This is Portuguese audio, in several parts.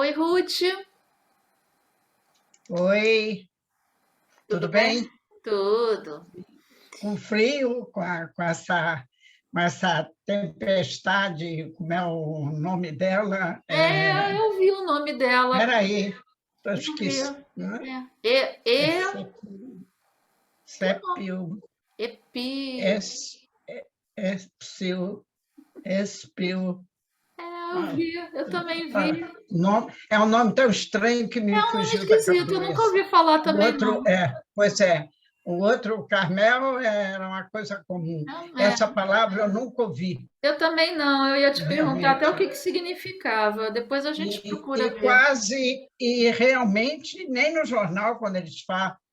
Oi, Ruth, Oi, tudo tudo bem? bem? Tudo. Com frio, com essa tempestade, como é o nome dela? Eu vi o nome dela. Peraí, eu Eu vi. esqueci, né? É É que nome? Sepio, Epi. es, Espio, Espio, Eu ah, vi, eu também vi. é um nome tão estranho que É me um nome fugiu da esquisito, eu nunca cabeça. ouvi falar O também, outro, não. pois é, o outro, Carmel, era uma coisa comum. Essa palavra eu nunca ouvi, Eu também não. Eu ia te perguntar até o realmente. que significava. Depois a gente procura ver. E realmente, nem no jornal, quando eles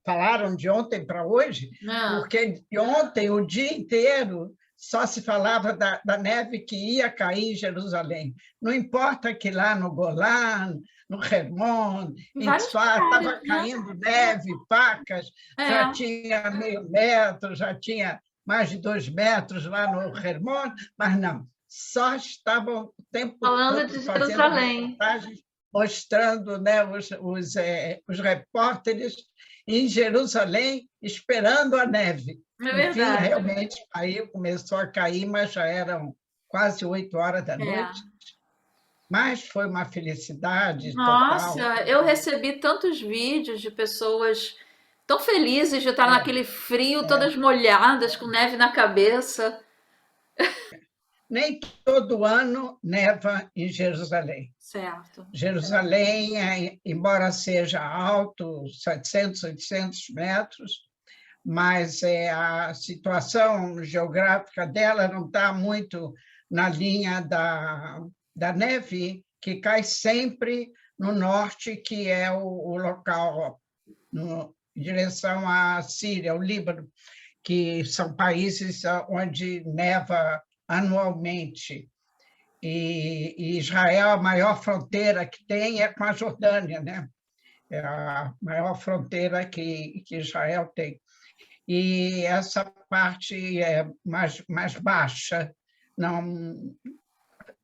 falaram de ontem para hoje, Ah, porque de ontem, o dia inteiro, só se falava da neve que ia cair em Jerusalém. Não importa que lá no Golã, no Hermon, em em vários Tzfat, lugares, estava né? caindo neve, pacas, já É. tinha meio metro, já tinha mais de 2 metros lá no Hermon, mas não, só estavam o tempo Falando todo de fazendo Jerusalém. reportagens, mostrando, né, os repórteres em Jerusalém esperando a neve. É Enfim, verdade. realmente, aí começou a cair, mas já eram quase 8 horas da noite. É. Mas foi uma felicidade total. Nossa, eu recebi tantos vídeos de pessoas tão felizes de estar É, naquele frio, é. todas molhadas, com neve na cabeça. Nem todo ano neva em Jerusalém. Certo. Jerusalém, embora seja alto, 700, 800 metros, mas a situação geográfica dela não está muito na linha da neve, que cai sempre no norte, que é o local em direção à Síria, ao Líbano, que são países onde neva anualmente. E Israel, a maior fronteira que tem é com a Jordânia, né? É a maior fronteira que Israel tem. E essa parte é mais baixa, não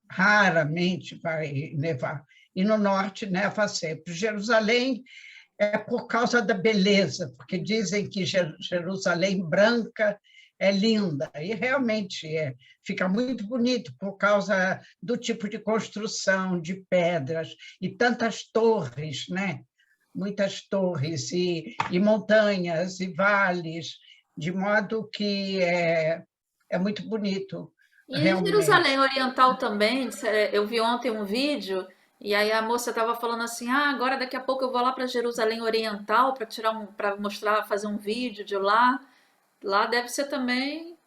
raramente vai nevar. E no norte neva sempre. Jerusalém é por causa da beleza, porque dizem que Jerusalém branca é linda, e realmente é. Fica muito bonito por causa do tipo de construção, de pedras, e tantas torres, né? Muitas torres, e montanhas, e vales, de modo que é muito bonito, E Jerusalém realmente. Oriental também, eu vi ontem um vídeo e aí a moça estava falando assim: "Ah, agora daqui a pouco eu vou lá para Jerusalém Oriental para para mostrar, fazer um vídeo de lá". Lá deve ser também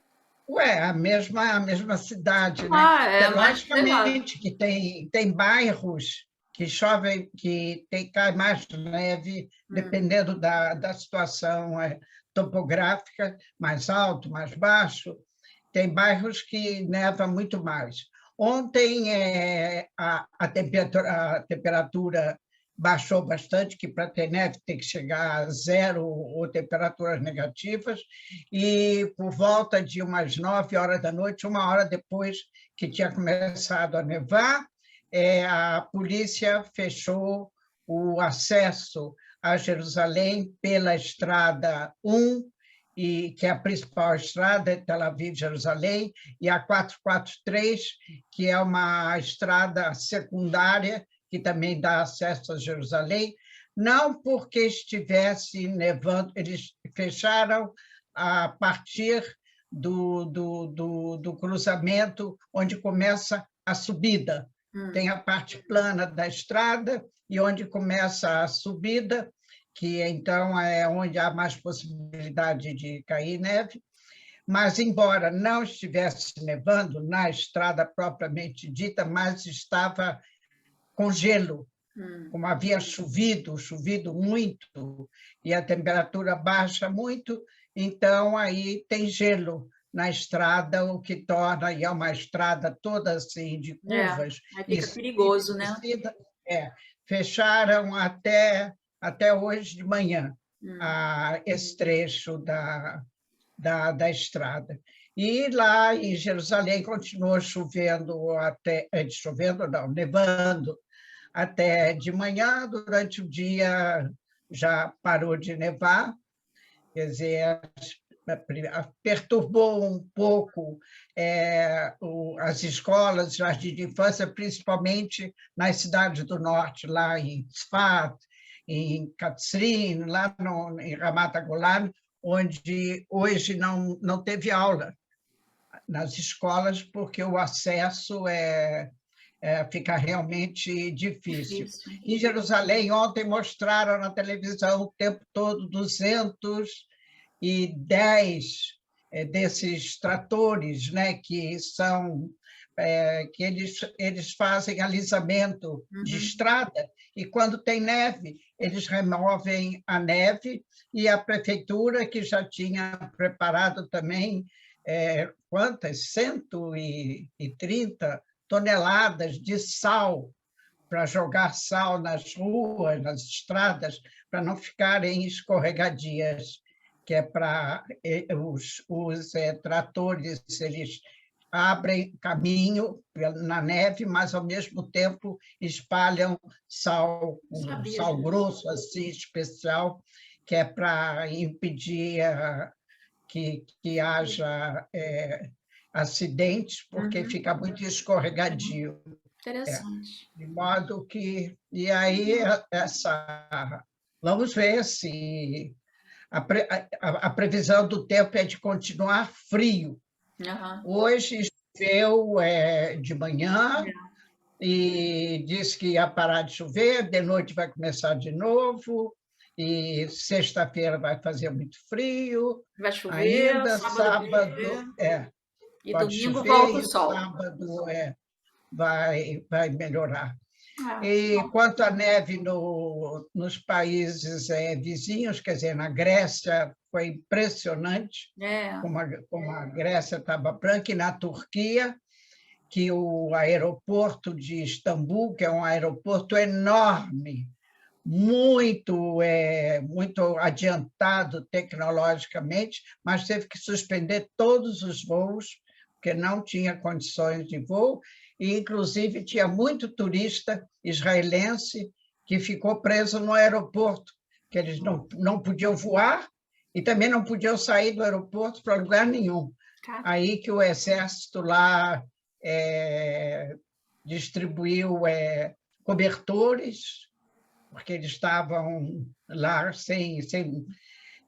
Ué, a mesma cidade, né? lá, mas sei lá. Logicamente que tem bairros que chovem, cai mais neve, Hum. dependendo da situação topográfica, mais alto, mais baixo. Tem bairros que neva muito mais. Ontem a temperatura baixou bastante, que para ter neve tem que chegar a zero ou temperaturas negativas, e por volta de umas 9 horas da noite, uma hora depois que tinha começado a nevar, a polícia fechou o acesso a Jerusalém pela estrada 1, que é a principal estrada, Tel Aviv-Jerusalém, e a 443, que é uma estrada secundária, que também dá acesso a Jerusalém, não porque estivesse nevando, eles fecharam a partir do cruzamento, onde começa a subida. Hum. Tem a parte plana da estrada, e onde começa a subida, que então é onde há mais possibilidade de cair neve. Mas, embora não estivesse nevando na estrada propriamente dita, mas estava com gelo, Hum. como havia chovido muito, e a temperatura baixa muito, então aí tem gelo na estrada, o que torna, e é uma estrada toda assim de É, curvas, aí e fica subida perigoso, e né? descida, fecharam até hoje de manhã Hum. esse trecho da estrada. E lá em Jerusalém continuou chovendo, chovendo não, nevando, até de manhã, durante o dia já parou de nevar, quer dizer, perturbou um pouco as escolas, jardim de infância, principalmente nas cidades do norte, lá em Tzfat, em Katzrin, lá em Ramat Agolan, onde hoje não teve aula nas escolas, porque o acesso fica realmente difícil. Difícil. Em Jerusalém, ontem mostraram na televisão o tempo todo 210 desses tratores, né, que são que eles fazem alisamento de estrada, e quando tem neve, eles removem a neve, e a prefeitura, que já tinha preparado também quantas? 130 toneladas de sal, para jogar sal nas ruas, nas estradas, para não ficarem escorregadias, que é para os tratores, eles abrem caminho na neve, mas, ao mesmo tempo, espalham sal, um sal grosso, assim, especial, que é para impedir que haja acidentes, porque fica muito escorregadio. Interessante. De modo que... E aí, vamos ver se... A previsão do tempo é de continuar frio. Hoje choveu de manhã e disse que ia parar de chover, de noite vai começar de novo, e sexta-feira vai fazer muito frio. Vai chover, Ainda sábado sábado e pode domingo chover, volta o e sol. sábado vai melhorar. E quanto à neve nos países vizinhos, quer dizer, na Grécia, foi impressionante como a Grécia estava branca, e na Turquia, que o aeroporto de Istambul, que é um aeroporto enorme, muito adiantado tecnologicamente, mas teve que suspender todos os voos, porque não tinha condições de voo, e, inclusive, tinha muito turista israelense que ficou preso no aeroporto, que eles não podiam voar e também não podiam sair do aeroporto para lugar nenhum. Aí que o exército lá distribuiu cobertores, porque eles estavam lá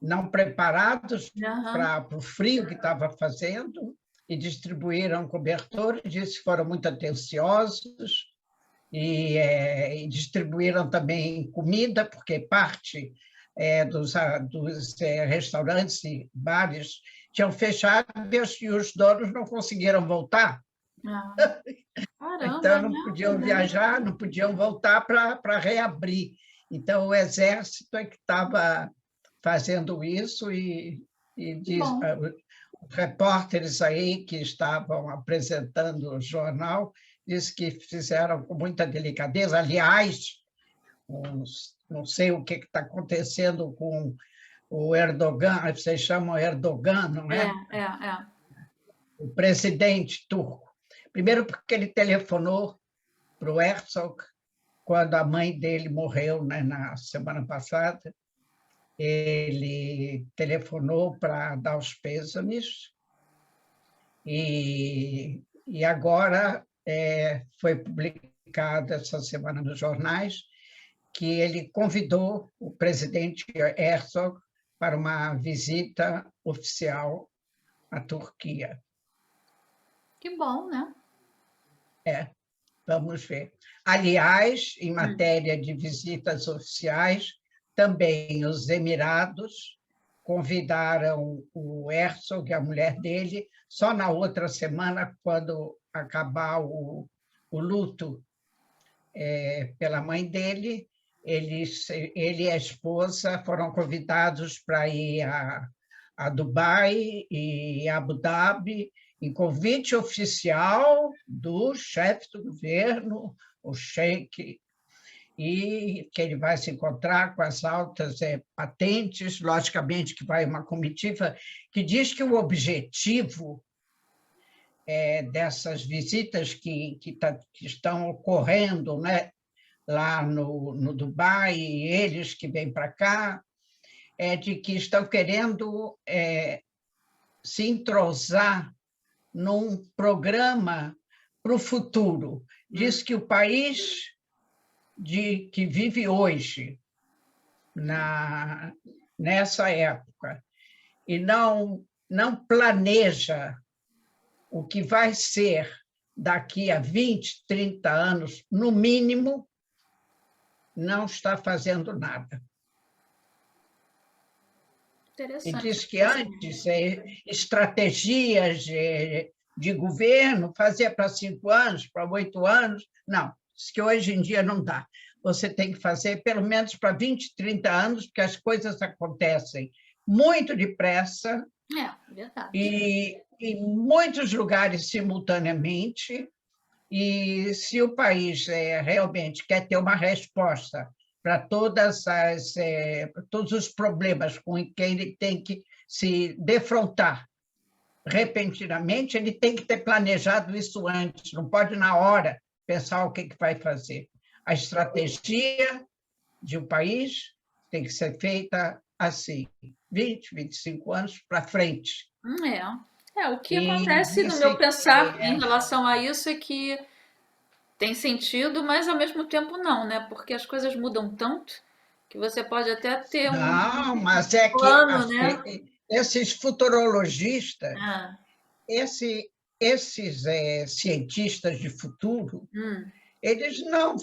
não preparados para o frio que estava fazendo, e distribuíram cobertores, disse que foram muito atenciosos, e distribuíram também comida, porque parte dos restaurantes e bares tinham fechado, e os donos não conseguiram voltar. Então, não podiam viajar, não podiam voltar para reabrir. Então, o Exército é que estava fazendo isso, e os repórteres aí que estavam apresentando o jornal disse que fizeram com muita delicadeza. Aliás, não sei o que está acontecendo com o Erdogan, vocês chamam Erdogan, não é? O presidente turco. Primeiro, porque ele telefonou para o Herzog quando a mãe dele morreu, né, na semana passada. Ele telefonou para dar os pêsames, e agora foi publicado essa semana nos jornais que ele convidou o presidente Herzog para uma visita oficial à Turquia. Que bom, né? Vamos ver. Aliás, em matéria de visitas oficiais, também os Emirados convidaram o Herzog e a mulher dele, só na outra semana, quando acabar o luto pela mãe dele, ele e a esposa foram convidados para ir a Dubai e Abu Dhabi, em convite oficial do chefe do governo, o Sheikh, e que ele vai se encontrar com as altas patentes, logicamente que vai uma comitiva que diz que o objetivo dessas visitas que estão ocorrendo, né, lá no Dubai, e eles que vêm para cá, é de que estão querendo se entrosar num programa para o futuro. Diz que o país que vive hoje, nessa época, e não planeja o que vai ser daqui a 20, 30 anos, no mínimo, não está fazendo nada. E Interessante. diz que antes estratégias de governo fazia para 5 anos, para 8 anos. Não, diz que hoje em dia não dá. Você tem que fazer pelo menos para 20, 30 anos, porque as coisas acontecem muito depressa Verdade. e em muitos lugares simultaneamente. E se o país realmente quer ter uma resposta para todos os problemas com que ele tem que se defrontar repentinamente, ele tem que ter planejado isso antes, não pode, na hora, pensar o que vai fazer. A estratégia de um país tem que ser feita assim, 20, 25 anos para frente. O que E acontece no meu disse pensar que em relação a isso é que tem sentido, mas ao mesmo tempo não, né? Porque as coisas mudam tanto que você pode até ter um não, mas é que plano, né? esses futurologistas, Ah, esses cientistas de futuro, hum, eles não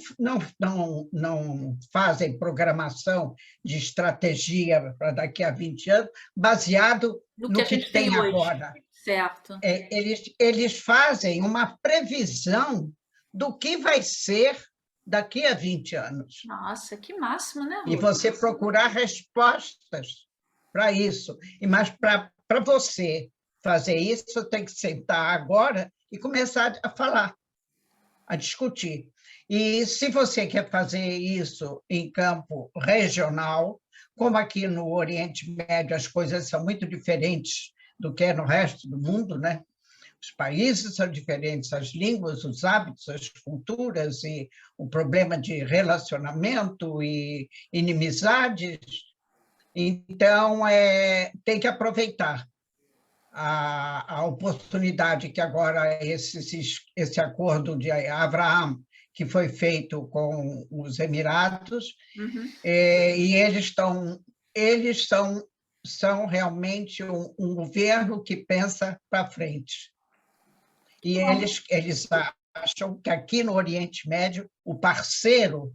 fazem programação de estratégia para daqui a 20 anos baseado no que no a que gente tem tem hoje, agora. certo? Eles fazem uma previsão do que vai ser daqui a 20 anos. Nossa, que máximo, né, E Rô? você procurar respostas para isso. Mas para você fazer isso, você tem que sentar agora e começar a falar, a discutir. E se você quer fazer isso em campo regional, como aqui no Oriente Médio as coisas são muito diferentes do que é no resto do mundo, né? Os países são diferentes, as línguas, os hábitos, as culturas e o problema de relacionamento e inimizades. Então, tem que aproveitar a oportunidade que agora esse acordo de Abraham, que foi feito com os Emirados, Uhum. e eles são realmente um governo que pensa para frente. E Bom, eles acham que aqui no Oriente Médio o parceiro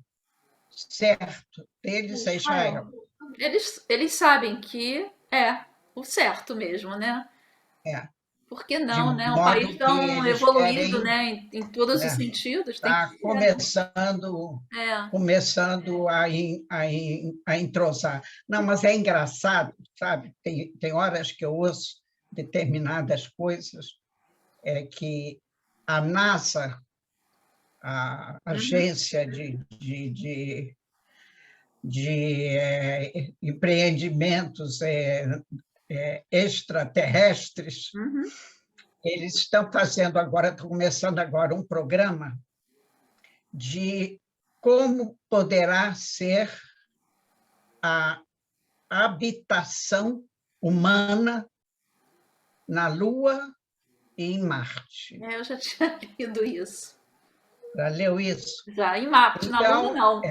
certo deles é Israel. Israel. Eles sabem que é o certo mesmo, né? É, Por que de não, né? Um país modo que tão eles evoluído, querem, né? Em todos os né, sentidos, tem que tá ser, né? É. começando a entrosar. Não, mas é engraçado, sabe? Tem horas que eu ouço determinadas coisas, que a NASA, a Uhum, agência empreendimentos extraterrestres, uhum. eles estão começando agora um programa de como poderá ser a habitação humana na Lua e em Marte. Eu já tinha lido isso. Já leu isso? Já em Marte, na Lua Então, não.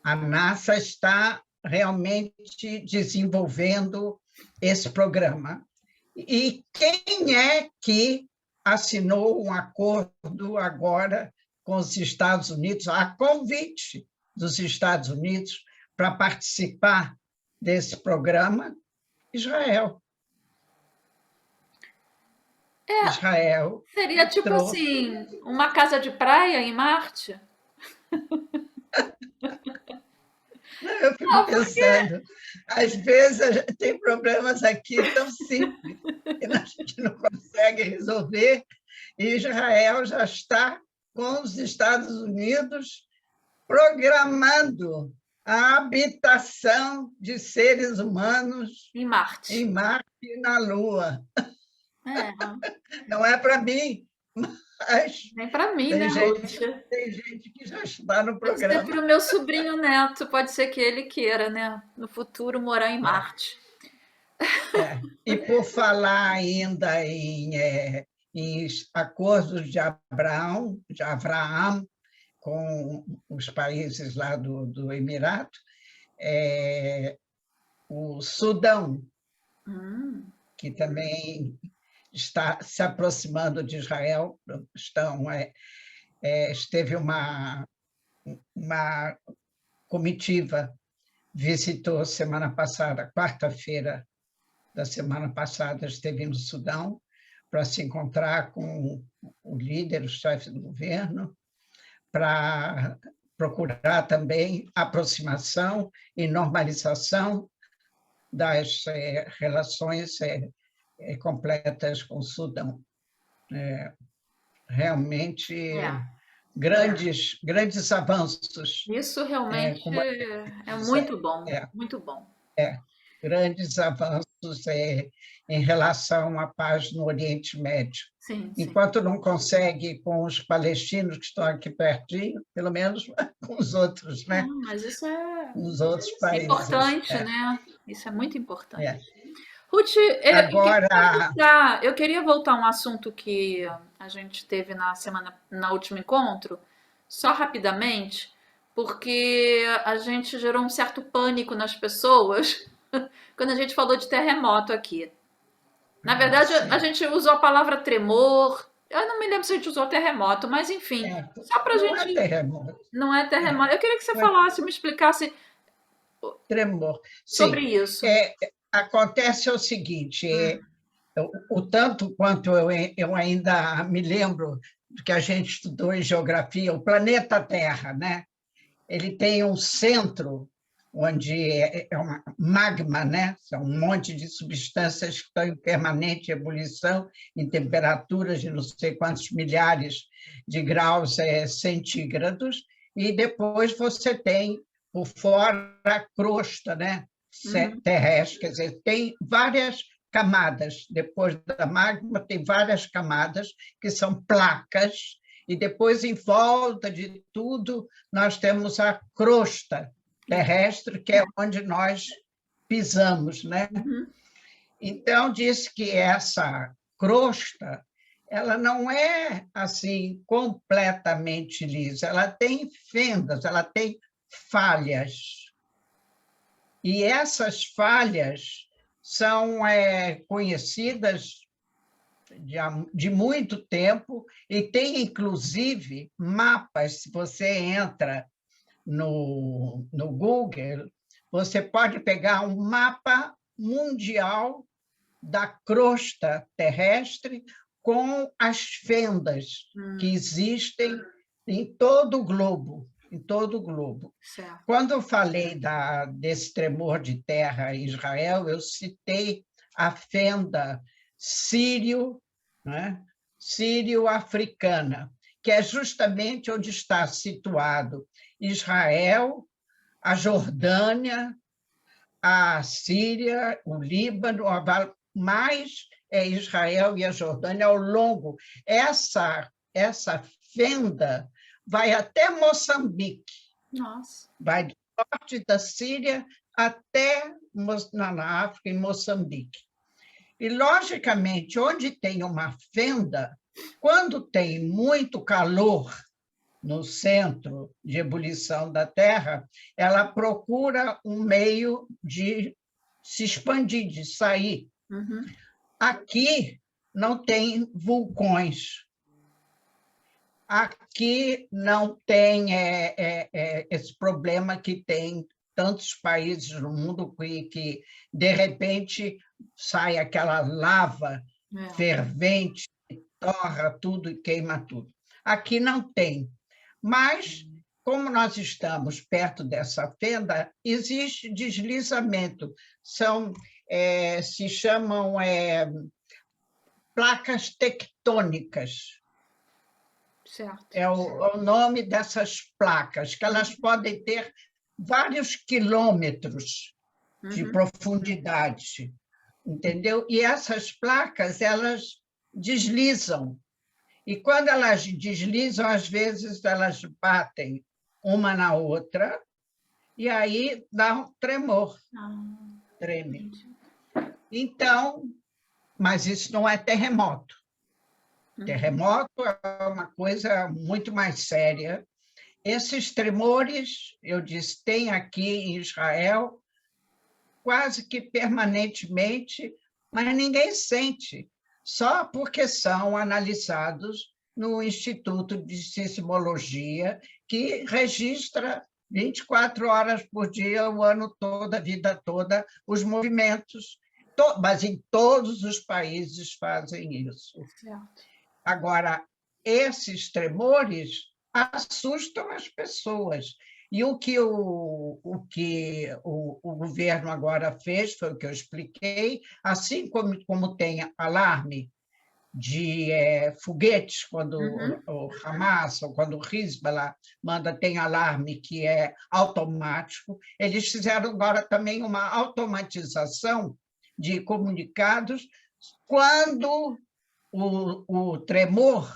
a NASA está realmente desenvolvendo esse programa. E quem é que assinou um acordo agora com os Estados Unidos, a convite dos Estados Unidos, para participar desse programa? Israel. É, Israel seria tipo trouxe. assim, uma casa de praia em Marte? Eu fico Não, porque pensando, às vezes a gente tem problemas aqui tão simples que a gente não consegue resolver, e Israel já está com os Estados Unidos programando a habitação de seres humanos em Marte. em Marte e na Lua. É, Não é para mim. Mas Nem para mim, né, tem Ruth? gente, tem gente que já está no Pode ser programa. para o meu sobrinho neto, pode ser que ele queira, né, no futuro morar em É, Marte. é. E por falar ainda em acordos de Abraão com os países lá do Emirato, é, o Sudão, Hum, que também está se aproximando de Israel, esteve uma comitiva, visitou semana passada, quarta-feira da semana passada, esteve no Sudão para se encontrar com o líder, o chefe do governo, para procurar também aproximação e normalização das relações completas com o Sudão. Realmente é. grandes avanços, Isso realmente como é diz, muito bom, é, muito bom. é, grandes avanços em relação à paz no Oriente Médio. Sim, sim. Enquanto não consegue com os palestinos que estão aqui pertinho, pelo menos com os outros, né? Não, mas isso Com os outros países. importante, né? Isso é muito importante. É. Ruth, Agora, eu queria voltar a um assunto que a gente teve na último encontro, só rapidamente, porque a gente gerou um certo pânico nas pessoas quando a gente falou de terremoto aqui. Na verdade, a sim, gente usou a palavra tremor. Eu não me lembro se a gente usou terremoto, mas enfim, só para a não é gente. terremoto, Não é terremoto. Eu queria que você não é falasse, me explicasse tremor. sobre Sim, isso. acontece o seguinte, Hum, o tanto quanto eu ainda me lembro do que a gente estudou em geografia, o planeta Terra, né? Ele tem um centro onde uma magma, né? São um monte de substâncias que estão em permanente ebulição, em temperaturas de não sei quantos milhares de graus centígrados, e depois você tem por fora a crosta, né? uhum, Terrestre, quer dizer, tem várias camadas. Depois da magma, tem várias camadas que são placas, e depois, em volta de tudo, nós temos a crosta terrestre, que é onde nós pisamos, né? uhum. Então, diz que essa crosta ela não é assim completamente lisa, ela tem fendas, ela tem falhas. E essas falhas são conhecidas de muito tempo e tem, inclusive, mapas. Se você entra no Google, você pode pegar um mapa mundial da crosta terrestre com as fendas que Hum, existem em todo o globo, em todo o globo. certo. Quando eu falei desse tremor de terra em Israel, eu citei a fenda sírio, né? Sírio-africana, que é justamente onde está situado Israel, a Jordânia, a Síria, o Líbano, mais Israel e a Jordânia ao longo. Essa fenda vai até Moçambique, Nossa. vai do norte da Síria até na África, em Moçambique. E, logicamente, onde tem uma fenda, quando tem muito calor no centro de ebulição da Terra, ela procura um meio de se expandir, de sair. Uhum. Aqui não tem vulcões, aqui não tem esse problema que tem tantos países no mundo que de repente, sai aquela lava É. fervente, torra tudo e queima tudo. Aqui não tem. Mas, como nós estamos perto dessa fenda, existe deslizamento. Se chamam placas tectônicas. Certo. É o nome dessas placas, que elas podem ter vários quilômetros de Uhum. profundidade, entendeu? E essas placas, elas deslizam. E quando elas deslizam, às vezes elas batem uma na outra, e aí dá um tremor, Ah, treme. entendi. Então, mas isso não é terremoto. Uhum. Terremoto é uma coisa muito mais séria. Esses tremores, eu disse, tem aqui em Israel quase que permanentemente, mas ninguém sente, só porque são analisados no Instituto de Sismologia, que registra 24 horas por dia, o ano todo, a vida toda, os movimentos, mas em todos os países fazem isso. Certo. Agora, esses tremores assustam as pessoas. E o governo agora fez, foi o que eu expliquei, assim como tem alarme de foguetes, quando Uhum. o Hamas ou quando o Hezbollah manda, tem alarme que é automático, eles fizeram agora também uma automatização de comunicados quando o tremor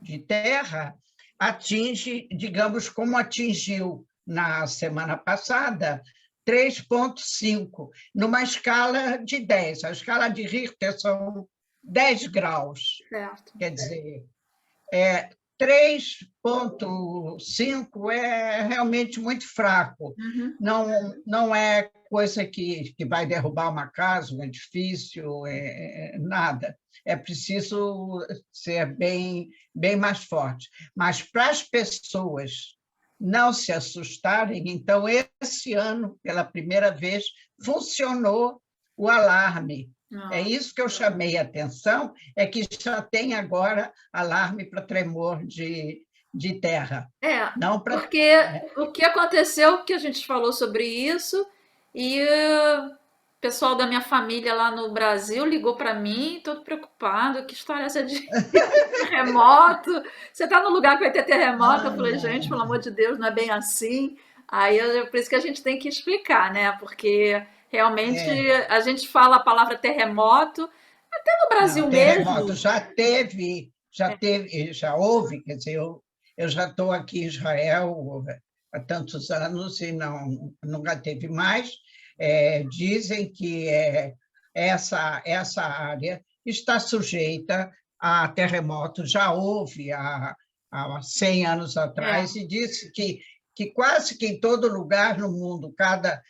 de terra atinge, digamos, como atingiu na semana passada, 3,5, numa escala de 10. A escala de Richter são 10 graus. Certo. Quer dizer, 3,5 é realmente muito fraco. Uhum. Não é coisa que vai derrubar uma casa, um edifício, nada. É preciso ser bem mais forte. Mas para as pessoas não se assustarem, então, esse ano, pela primeira vez, funcionou o alarme. É Ah. isso que eu chamei a atenção, é que já tem agora alarme para tremor de terra. É, Não para. porque o que aconteceu, que a gente falou sobre isso, e o pessoal da minha família lá no Brasil ligou para mim, todo preocupado, que história é essa de terremoto? Você tá no lugar que vai ter terremoto? Eu Ah, falei, gente, pelo amor de Deus, não é bem assim. Aí por isso que a gente tem que explicar, né? Porque realmente é, a gente fala a palavra terremoto, até no não, Brasil terremoto mesmo. já teve, já houve, quer dizer, eu já estou aqui em Israel há tantos anos e nunca teve mais. Dizem que essa área está sujeita a terremotos, já houve há 100 anos É, atrás, e disse que quase que em todo lugar no mundo, cada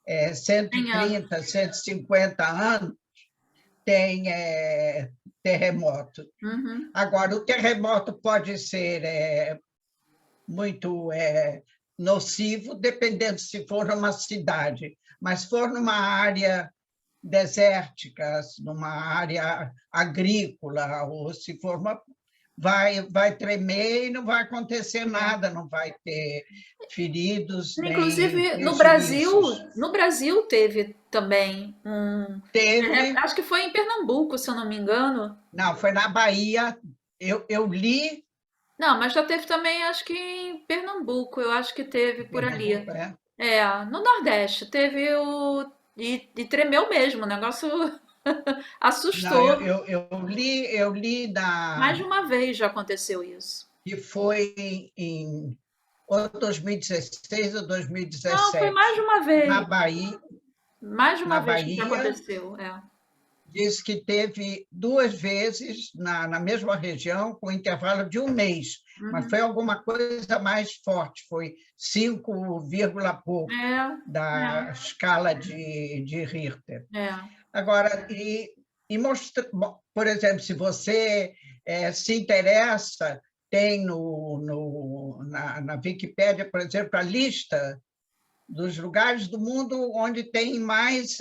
tem anos. 130, 150 anos, tem terremoto. Uhum. Agora, o terremoto pode ser muito nocivo, dependendo se for numa cidade, mas se for numa área desértica, numa área agrícola, ou se for vai tremer e não vai acontecer É. nada, não vai ter feridos nem Inclusive prejuízos. No Brasil teve também um, Teve, acho que foi em Pernambuco, se eu não me engano. não, foi na Bahia, eu li Não, mas já teve também, acho que em Pernambuco, eu acho que teve em por ali. Pernambuco, é? É, no Nordeste teve o e tremeu mesmo, o negócio Não, assustou. eu li Mais de uma vez já aconteceu isso. que foi em ou 2016 ou Não, foi mais de 2017, uma na vez. Bahia, Mais de uma na vez que já Bahia, aconteceu. É. diz que teve duas vezes na mesma região, com intervalo de um mês, mas Uhum. foi alguma coisa mais forte, foi 5, pouco É, da escala de Richter. é. Agora, mostra, bom, por exemplo, se você se interessa, tem na Wikipédia, por exemplo, a lista dos lugares do mundo onde tem mais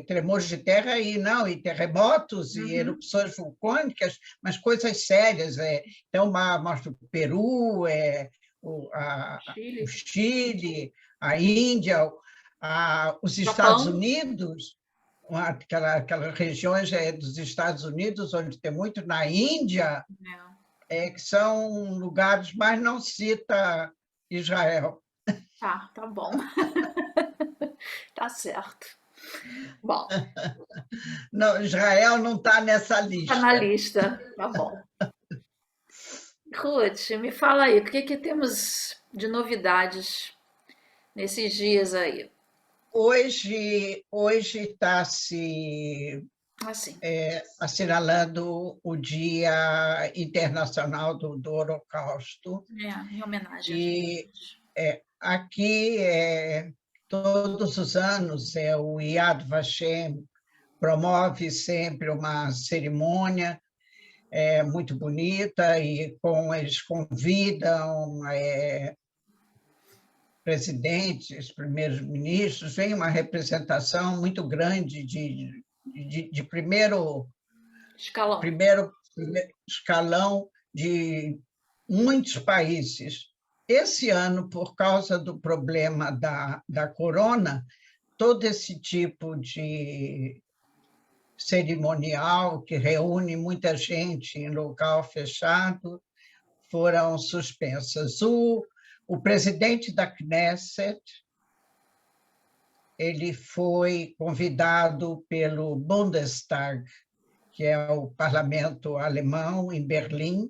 tremores de terra e terremotos e Uhum. erupções vulcânicas, mas coisas sérias. Então, mostra o Peru, o Chile. Chile, a Índia, os Estados Japão. Unidos, aquelas regiões dos Estados Unidos, onde tem muito, na Índia, É. que são lugares, mas não cita Israel. Tá, tá bom. Tá certo. Bom, Não, Israel não está nessa tá na lista. lista, tá bom. Ruth, me fala aí, o que que temos de novidades nesses dias aí? Hoje está se Assim, assinalando o Dia Internacional do Holocausto, em homenagem às e vítimas. aqui, todos os anos, o Yad Vashem promove sempre uma cerimônia muito bonita, e eles convidam presidentes, primeiros ministros, vem uma representação muito grande de Escalão. primeiro escalão de muitos países. Esse ano, por causa do problema da corona, todo esse tipo de cerimonial, que reúne muita gente em local fechado, foram suspensas. O presidente da Knesset, ele foi convidado pelo Bundestag, que é o parlamento alemão, em Berlim,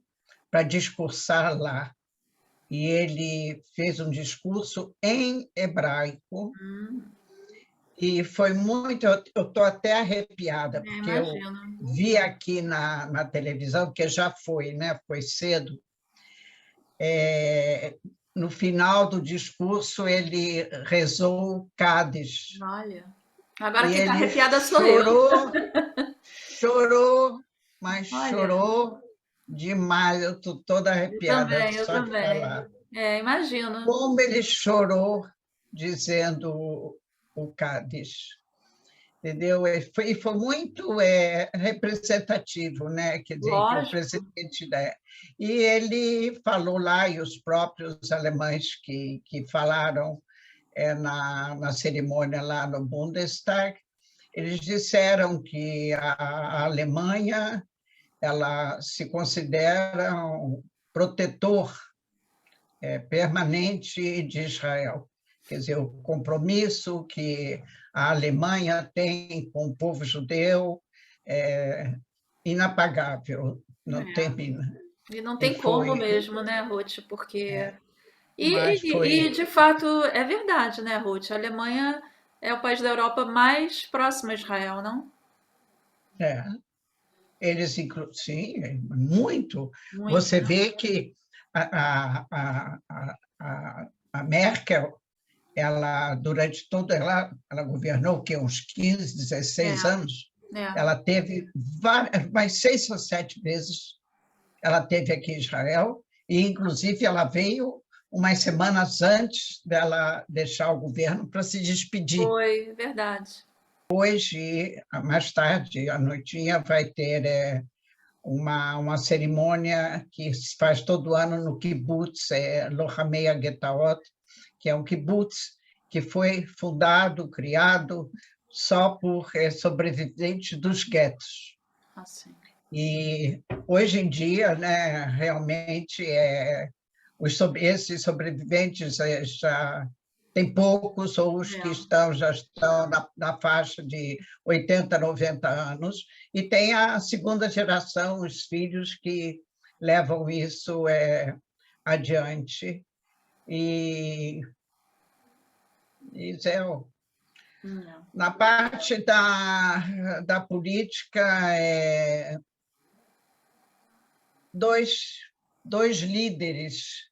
para discursar lá. E ele fez um discurso em hebraico, Hum, e foi muito... Eu estou até arrepiada, porque eu imagino. vi aqui na televisão, que já foi, né? Foi cedo. No final do discurso, ele rezou Cádiz, Olha. Agora e quem tá ele arrepiada sou eu. chorou, mas Olha, chorou demais. Eu estou toda eu arrepiada também, eu só de também. falar. É, imagino. Como ele chorou dizendo o Cádiz, entendeu? E foi muito representativo, né? Quer dizer, que o Lógico. presidente... E ele falou lá, e os próprios alemães que falaram na cerimônia lá no Bundestag, eles disseram que a Alemanha, ela se considera um protetor permanente de Israel. Quer dizer, o compromisso que a Alemanha tem com o povo judeu é inapagável, não É. tem... E não E tem como foi, mesmo, né, Ruth? Porque. mas E, foi... de fato é verdade, né, Ruth? A Alemanha é o país da Europa mais próximo a Israel, não? É, eles, sim, muito. Muito, Você né? vê que a Merkel, ela, durante todo... Ela governou o quê? Uns 15, 16 É, anos. é. Ela teve mais 6 ou 7 vezes, ela teve aqui em Israel, e, inclusive, ela veio umas semanas antes dela deixar o governo para se despedir. Foi verdade. Hoje, mais tarde, à noitinha, vai ter uma cerimônia que se faz todo ano no kibbutz, Lohamei Getaot, que é um kibbutz que foi fundado, criado só por sobreviventes dos guetos. Assim. E hoje em dia, né, realmente, esses sobreviventes já tem poucos, ou os que É. já estão na faixa de 80, 90 anos, e tem a segunda geração, os filhos, que levam isso adiante. E, Zé, Não. na parte da política, dois, dois líderes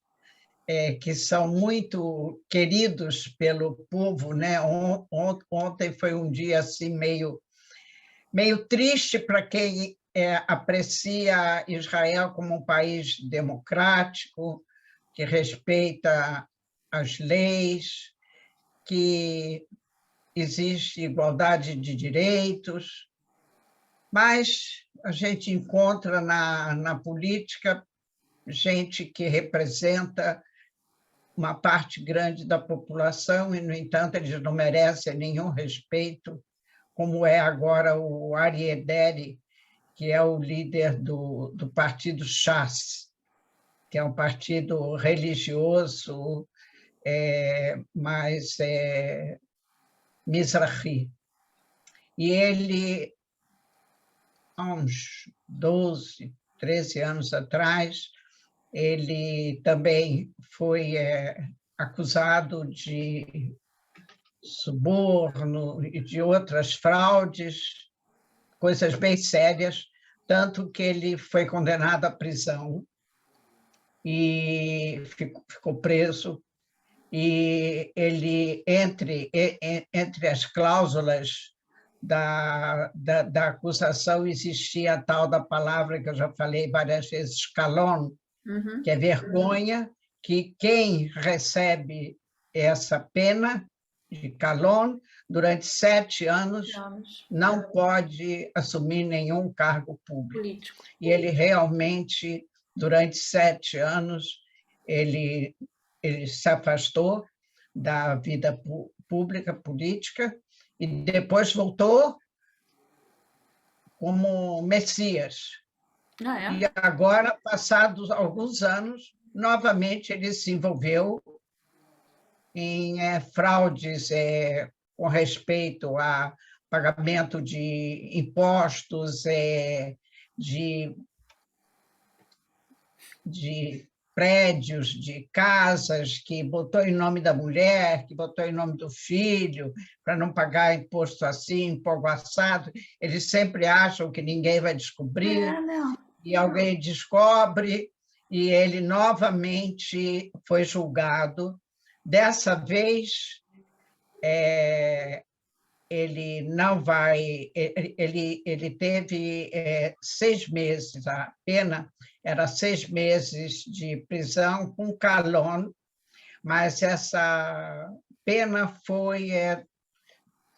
que são muito queridos pelo povo, né? Ontem foi um dia assim meio triste para quem aprecia Israel como um país democrático, que respeita as leis, que existe igualdade de direitos, mas a gente encontra na política gente que representa uma parte grande da população, e, no entanto, eles não merecem nenhum respeito, como é agora o Aryeh Deri, que é o líder do partido Shas, que é um partido religioso, mas Mizrahi. E ele, há uns 12, 13 anos atrás, ele também foi acusado de suborno e de outras fraudes, coisas bem sérias, tanto que ele foi condenado à prisão e ficou preso. E ele, entre as cláusulas da acusação, existia a tal da palavra que eu já falei várias vezes, calomnia, Uhum. que é vergonha, que quem recebe essa pena de calomnia durante 7 anos Anos. não pode assumir nenhum cargo público. Político. E ele realmente, durante 7 anos, ele se afastou da vida pública, política, e depois voltou como Messias. Ah, é? E agora, passados alguns anos, novamente ele se envolveu em fraudes com respeito a pagamento de impostos, de prédios, de casas, que botou em nome da mulher, que botou em nome do filho, para não pagar imposto assim, imposto assado. Eles sempre acham que ninguém vai descobrir, Não. e alguém descobre, e ele novamente foi julgado. Dessa vez, ele não vai. Ele teve 6 meses, a pena era 6 meses de prisão com calomnia, mas essa pena foi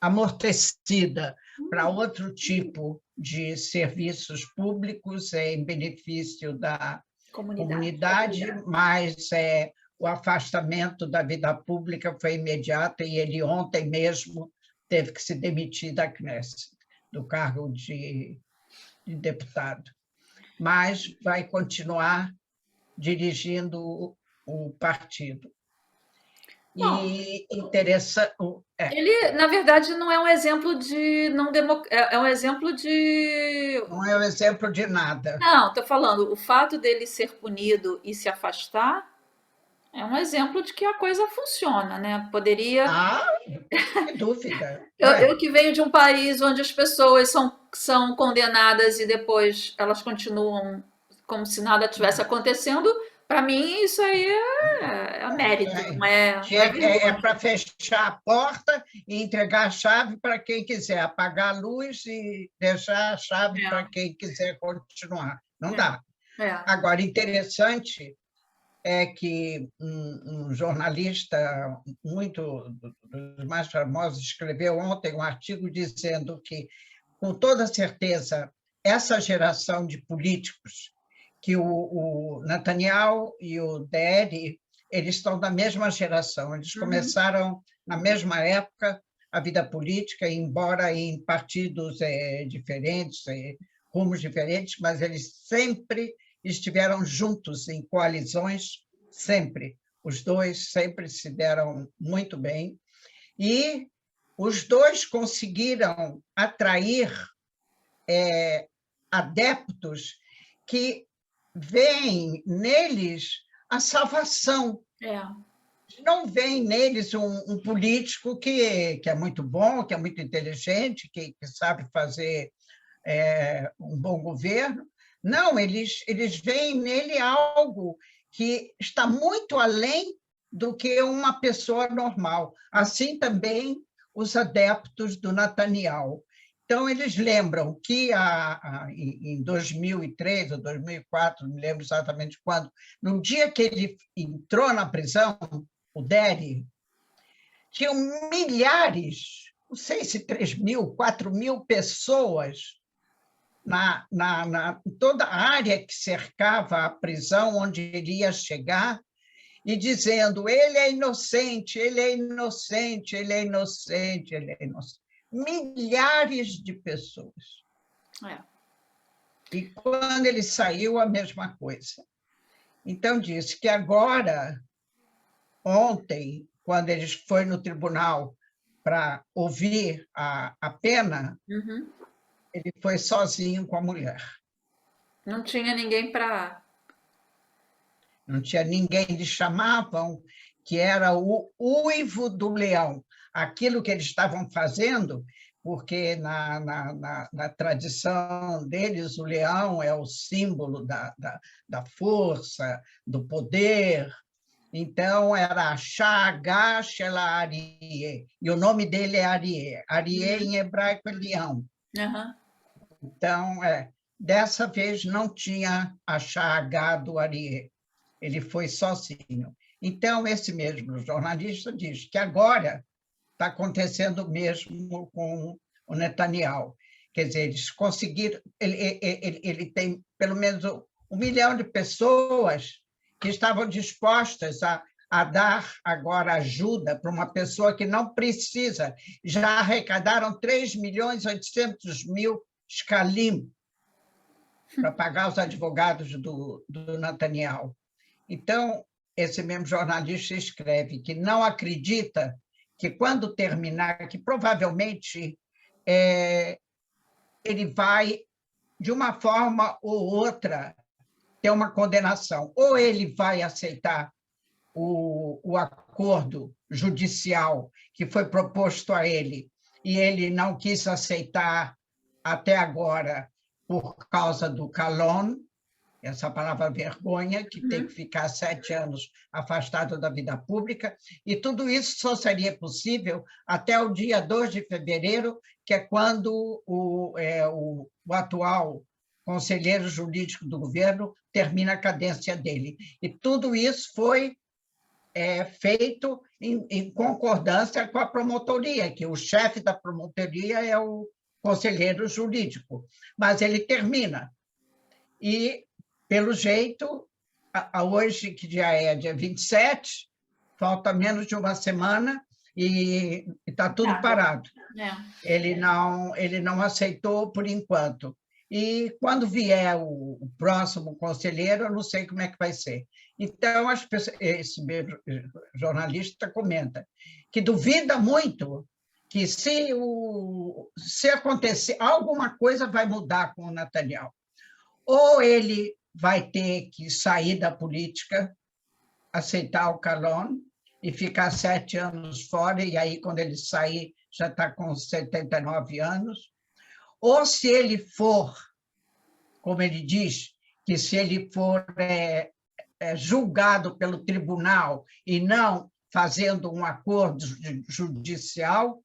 amortecida para outro tipo de serviços públicos em benefício da comunidade, mas o afastamento da vida pública foi imediato e ele ontem mesmo teve que se demitir da Knesset, do cargo de deputado. Mas vai continuar dirigindo o partido. E interessante. Ele, na verdade, não é um exemplo de não é um exemplo de. Não é um exemplo de nada. Não, estou falando, o fato dele ser punido e se afastar é um exemplo de que a coisa funciona, né? Poderia. Ah, que dúvida. Eu que venho de um país onde as pessoas são condenadas e depois elas continuam como se nada tivesse acontecendo, para mim isso aí é mérito, não é É para fechar a porta e entregar a chave para quem quiser, apagar a luz e deixar a chave para quem quiser continuar. Não dá. Agora, interessante é que um jornalista muito dos mais famosos escreveu ontem um artigo dizendo que, com toda certeza, essa geração de políticos, que o Netanyahu e o Deri, eles estão da mesma geração, eles começaram na mesma época a vida política, embora em partidos diferentes, rumos diferentes, mas eles sempre estiveram juntos em coalizões, sempre. Os dois sempre se deram muito bem. E os dois conseguiram atrair adeptos que veem neles a salvação. Não veem neles um político que é muito bom, que é muito inteligente, que sabe fazer um bom governo. Não, eles veem nele algo que está muito além do que uma pessoa normal. Assim também os adeptos do Netanyahu. Então, eles lembram que em 2003 ou 2004, não me lembro exatamente quando, no dia que ele entrou na prisão, o Deri, tinham milhares, não sei se 3.000, 4.000 pessoas toda a área que cercava a prisão, onde ele ia chegar, e dizendo: ele é inocente, ele é inocente, ele é inocente, ele é inocente. Milhares de pessoas. E quando ele saiu, a mesma coisa. Então, disse que agora, ontem, quando ele foi no tribunal para ouvir a pena, Uhum. ele foi sozinho com a mulher. Não tinha ninguém para. Não tinha ninguém, eles chamavam que era o uivo do leão. Aquilo que eles estavam fazendo, porque na tradição deles, o leão é o símbolo da força, do poder. Então, era Shagashela-Arie, e o nome dele é Arie. Arie, Uhum. em hebraico, é leão. Aham. Então, dessa vez não tinha a Shagá do Arie, ele foi sozinho. Então, esse mesmo jornalista diz que agora está acontecendo o mesmo com o Netanyahu. Quer dizer, eles conseguiram, ele tem pelo menos 1 milhão de pessoas que estavam dispostas a dar agora ajuda para uma pessoa que não precisa. Já arrecadaram 3.800.000 shkalim para pagar os advogados do Netanyahu. Então, esse mesmo jornalista escreve que não acredita que, quando terminar, que provavelmente ele vai, de uma forma ou outra, ter uma condenação. Ou ele vai aceitar o acordo judicial que foi proposto a ele, e ele não quis aceitar até agora por causa do Calon, essa palavra vergonha, que tem que Uhum. ficar 7 anos afastado da vida pública, e tudo isso só seria possível até o dia 2 de fevereiro, que é quando o atual conselheiro jurídico do governo termina a cadência dele. E tudo isso foi feito em concordância com a promotoria, que o chefe da promotoria é o conselheiro jurídico, mas ele termina. E, pelo jeito, hoje, que dia é? Dia 27, falta menos de uma semana e está tudo Nada. parado. É. Ele não aceitou por enquanto. E, quando vier o próximo conselheiro, eu não sei como é que vai ser. Então, esse mesmo jornalista comenta que duvida muito que, se acontecer, alguma coisa vai mudar com o Netanyahu. Ou ele vai ter que sair da política, aceitar o Calon e ficar 7 anos fora, e aí, quando ele sair, já está com 79 anos. Ou, se ele for, como ele diz, que se ele for julgado pelo tribunal e não fazendo um acordo judicial,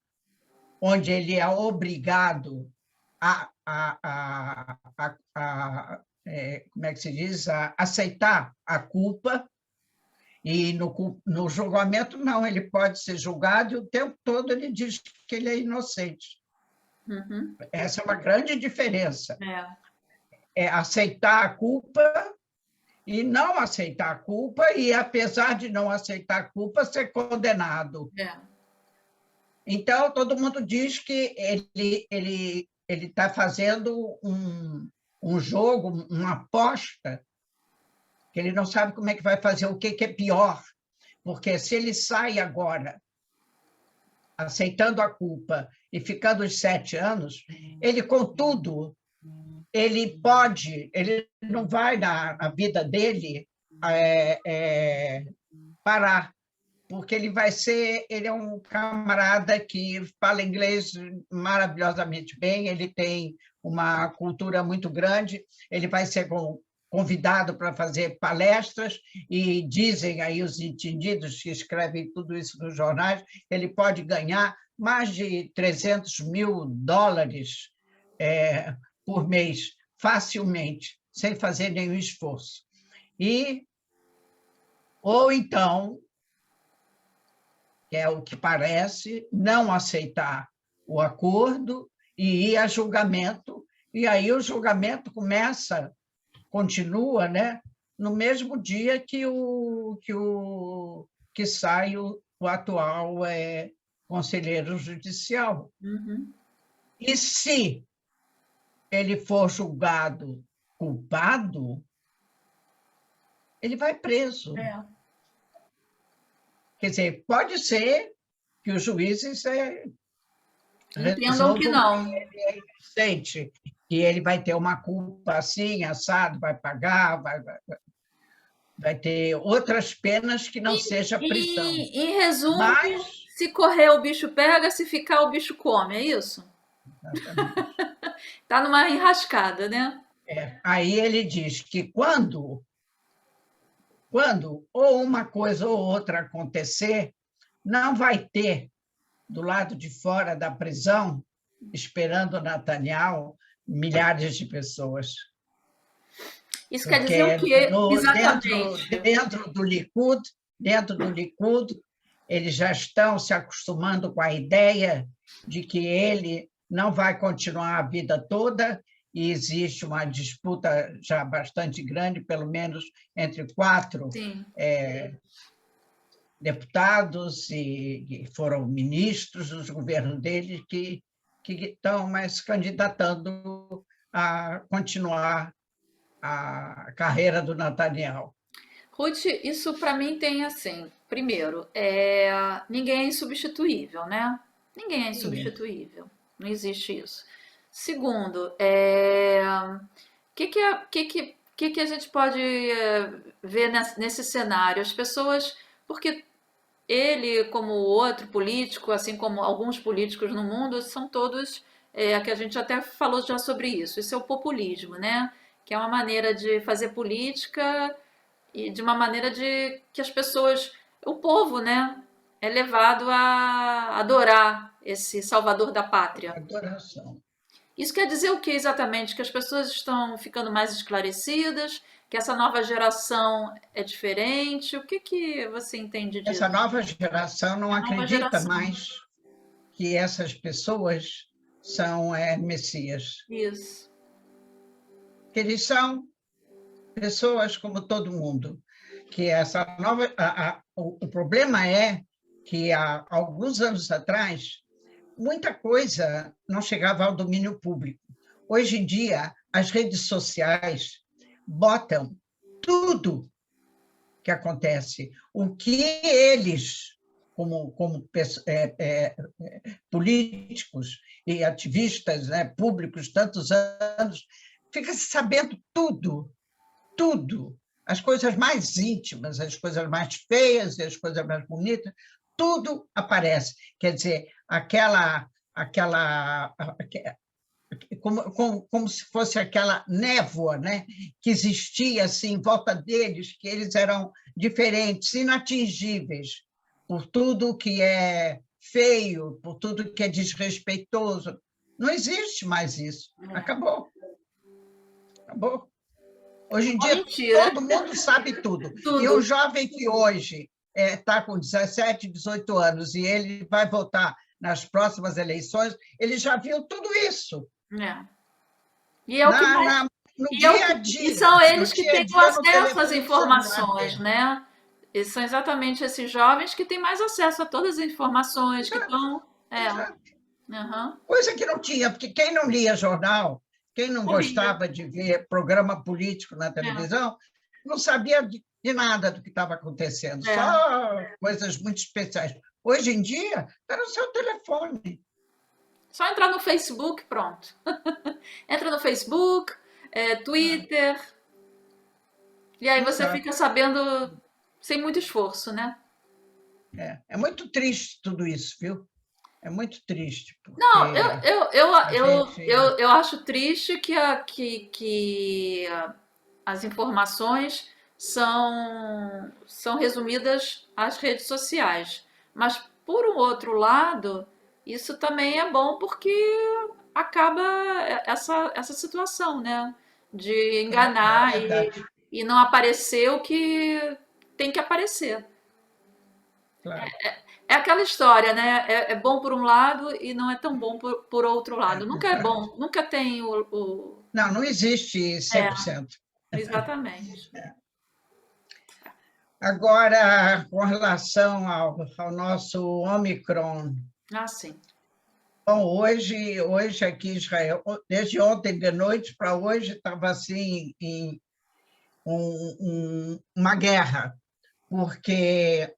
onde ele é obrigado como é que se diz, a aceitar a culpa, e no julgamento não, ele pode ser julgado e o tempo todo ele diz que ele é inocente. Uhum. Essa é uma grande diferença. É. É aceitar a culpa e não aceitar a culpa, e, apesar de não aceitar a culpa, ser condenado. É. Então, todo mundo diz que ele está fazendo um jogo, uma aposta, que ele não sabe como é que vai fazer, o que é pior, porque, se ele sai agora aceitando a culpa e ficando os 7 anos, ele, contudo, ele não vai, na vida dele, parar, porque ele é um camarada que fala inglês maravilhosamente bem, ele tem uma cultura muito grande, ele vai ser convidado para fazer palestras, e dizem aí os entendidos que escrevem tudo isso nos jornais, ele pode ganhar mais de $300.000 por mês, facilmente, sem fazer nenhum esforço. Ou então, que é o que parece, não aceitar o acordo e ir a julgamento, e aí o julgamento continua, né, no mesmo dia que sai o atual conselheiro judicial. Uhum. E, se ele for julgado culpado, ele vai preso. É. Quer dizer, pode ser que os juízes Entendam que resolvam que não. ele é inocente, que ele vai ter uma culpa assim, assado, vai pagar, vai ter outras penas que não seja prisão. Em resumo, Mas, se correr o bicho pega, se ficar o bicho come, é isso? exatamente, Tá numa enrascada, né? aí ele diz que quando ou uma coisa ou outra acontecer, não vai ter do lado de fora da prisão, esperando Netanyahu, milhares de pessoas. Isso quer dizer o Porque quê? dentro, Exatamente. dentro do Likud, eles já estão se acostumando com a ideia de que ele não vai continuar a vida toda e existe uma disputa já bastante grande, pelo menos entre 4 Sim. deputados e foram ministros dos governos dele que estão mais candidatando a continuar a carreira do Netanyahu. Ruth, isso para mim tem assim, primeiro, ninguém é insubstituível, né? Ninguém é Sim. insubstituível, não existe isso. Segundo, que a gente pode ver nesse cenário? As pessoas, porque ele, como outro político, assim como alguns políticos no mundo, são todos, que a gente até falou já sobre isso. Isso é o populismo, né? Que é uma maneira de fazer política e de uma maneira de que as pessoas, o povo, né, é levado a adorar esse salvador da pátria. Adoração. Isso quer dizer o que exatamente? Que as pessoas estão ficando mais esclarecidas, que essa nova geração é diferente. O que você entende Essa disso? nova geração não A nova acredita geração. mais que essas pessoas são Messias. Isso. Que eles são pessoas como todo mundo. Que essa nova, o problema é que há alguns anos atrás muita coisa não chegava ao domínio público. Hoje em dia, as redes sociais botam tudo que acontece, o que eles, como políticos e ativistas, né, públicos, tantos anos, fica sabendo tudo, tudo. As coisas mais íntimas, as coisas mais feias e as coisas mais bonitas, tudo aparece. Quer dizer, como se fosse aquela névoa, né, que existia assim, em volta deles, que eles eram diferentes, inatingíveis, por tudo que é feio, por tudo que é desrespeitoso. Não existe mais isso. Acabou. Acabou. Hoje em Uma dia, mentira. todo mundo sabe tudo. E um Tudo. jovem que hoje está com 17, 18 anos e ele vai votar nas próximas eleições, ele já viu tudo isso. É. E é o que Na, mais. na, no E, é o dia a que, e dia, são no eles que dia a têm o dia no acesso às telefone celular informações, dele. né? E são exatamente esses jovens que têm mais acesso a todas as informações, que Exato, estão. exato. Aham. Coisa que não tinha, porque quem não lia jornal, quem não Morria. gostava de ver programa político na televisão, não sabia de nada do que estava acontecendo, É, é. só coisas muito especiais. Hoje em dia, está no seu telefone. Só entrar no Facebook, pronto. Entra no Facebook, Twitter, e aí você Exato. fica sabendo sem muito esforço, né? É muito triste tudo isso, viu? É muito triste, Não, porque a gente. eu acho triste que as informações são resumidas às redes sociais. Mas, por um outro lado, isso também é bom porque acaba essa situação, né? De É enganar verdade, e não aparecer o que tem que aparecer. claro. É aquela história, né? É bom por um lado e não é tão bom por outro lado. Nunca é bom, nunca tem Não, não existe É, 100%. exatamente. Agora, com relação ao nosso Omicron, Ah, sim. bom, hoje aqui em Israel, desde ontem de noite para hoje, estava assim, uma guerra, porque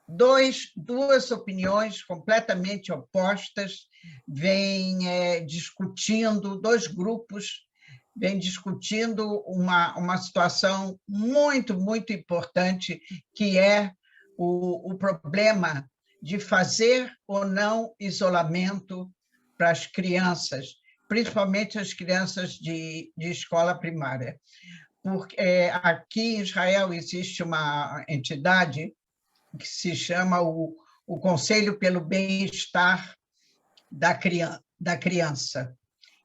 duas opiniões completamente opostas vêm discutindo, dois grupos vêm discutindo uma situação muito, muito importante, que é o problema de fazer ou não isolamento para as crianças, principalmente as crianças de escola primária. Porque aqui em Israel existe uma entidade que se chama o Conselho pelo Bem-Estar da Criança.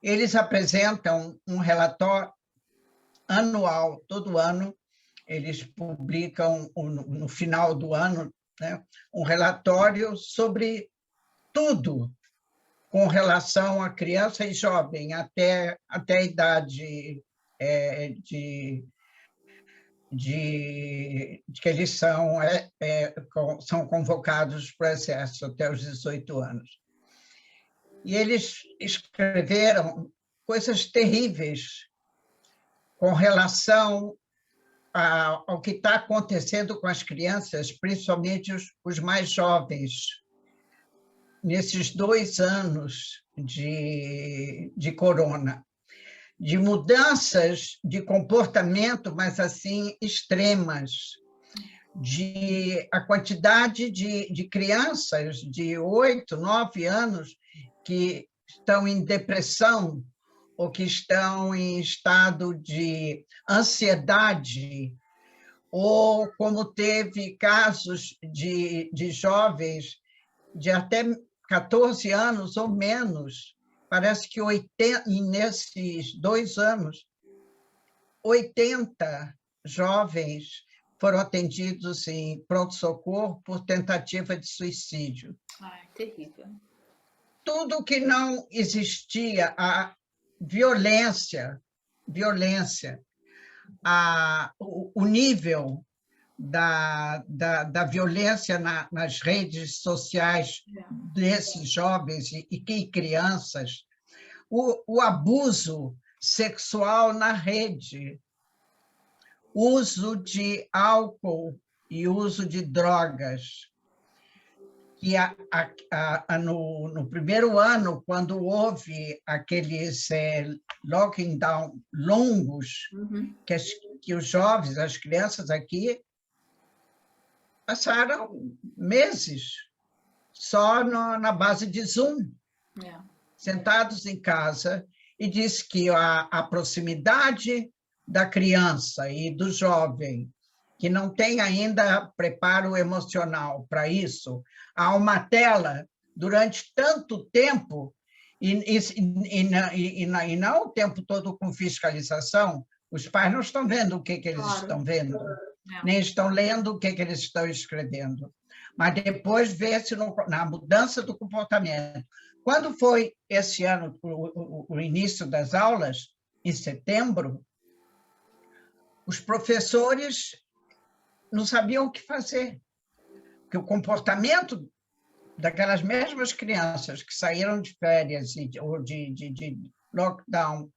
Eles apresentam um relatório anual, todo ano, eles publicam no final do ano, né, um relatório sobre tudo com relação a criança e jovem, até a idade de que eles são convocados para o Exército até os 18 anos. E eles escreveram coisas terríveis com relação ao que está acontecendo com as crianças, principalmente os mais jovens, nesses 2 anos de corona, de mudanças de comportamento, mas assim extremas, a quantidade de crianças de 8, 9 anos que estão em depressão ou que estão em estado de ansiedade, ou como teve casos de jovens de até 14 anos ou menos, parece que nesses 2 anos, 80 jovens foram atendidos em pronto-socorro por tentativa de suicídio. Ai, terrível. Tudo que não existia, a violência, o nível da violência nas redes sociais desses jovens e crianças, o abuso sexual na rede, uso de álcool e uso de drogas. Que no primeiro ano, quando houve aqueles lockdown longos, que os jovens, as crianças aqui, passaram meses só na base de Zoom, sentados em casa, e diz que a proximidade da criança e do jovem, que não tem ainda preparo emocional para isso, há uma tela durante tanto tempo, e não o tempo todo com fiscalização, os pais não estão vendo o que eles estão vendo, nem estão lendo o que eles estão escrevendo. Mas depois vê-se na mudança do comportamento. Quando foi esse ano, o início das aulas, em setembro, os professores não sabiam o que fazer, porque o comportamento daquelas mesmas crianças que saíram de férias ou de lockdown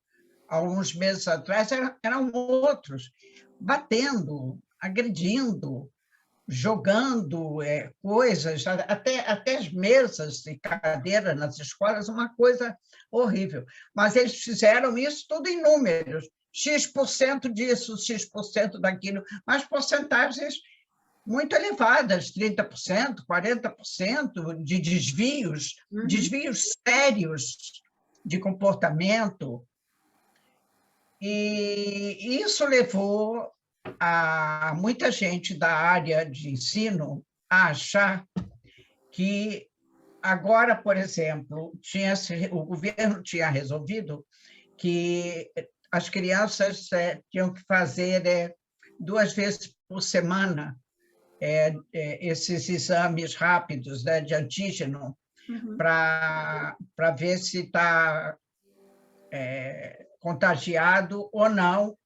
alguns meses atrás eram outros, batendo, agredindo, jogando coisas, até as mesas e cadeiras nas escolas, uma coisa horrível. Mas eles fizeram isso tudo em números, X% disso, X% daquilo, mas porcentagens muito elevadas, 30%, 40% de desvios, desvios sérios de comportamento. E isso levou a muita gente da área de ensino a achar que agora, por exemplo, o governo tinha resolvido que as crianças tinham que fazer 2 vezes por semana esses exames rápidos, né, de antígeno, para ver se está contagiado ou não,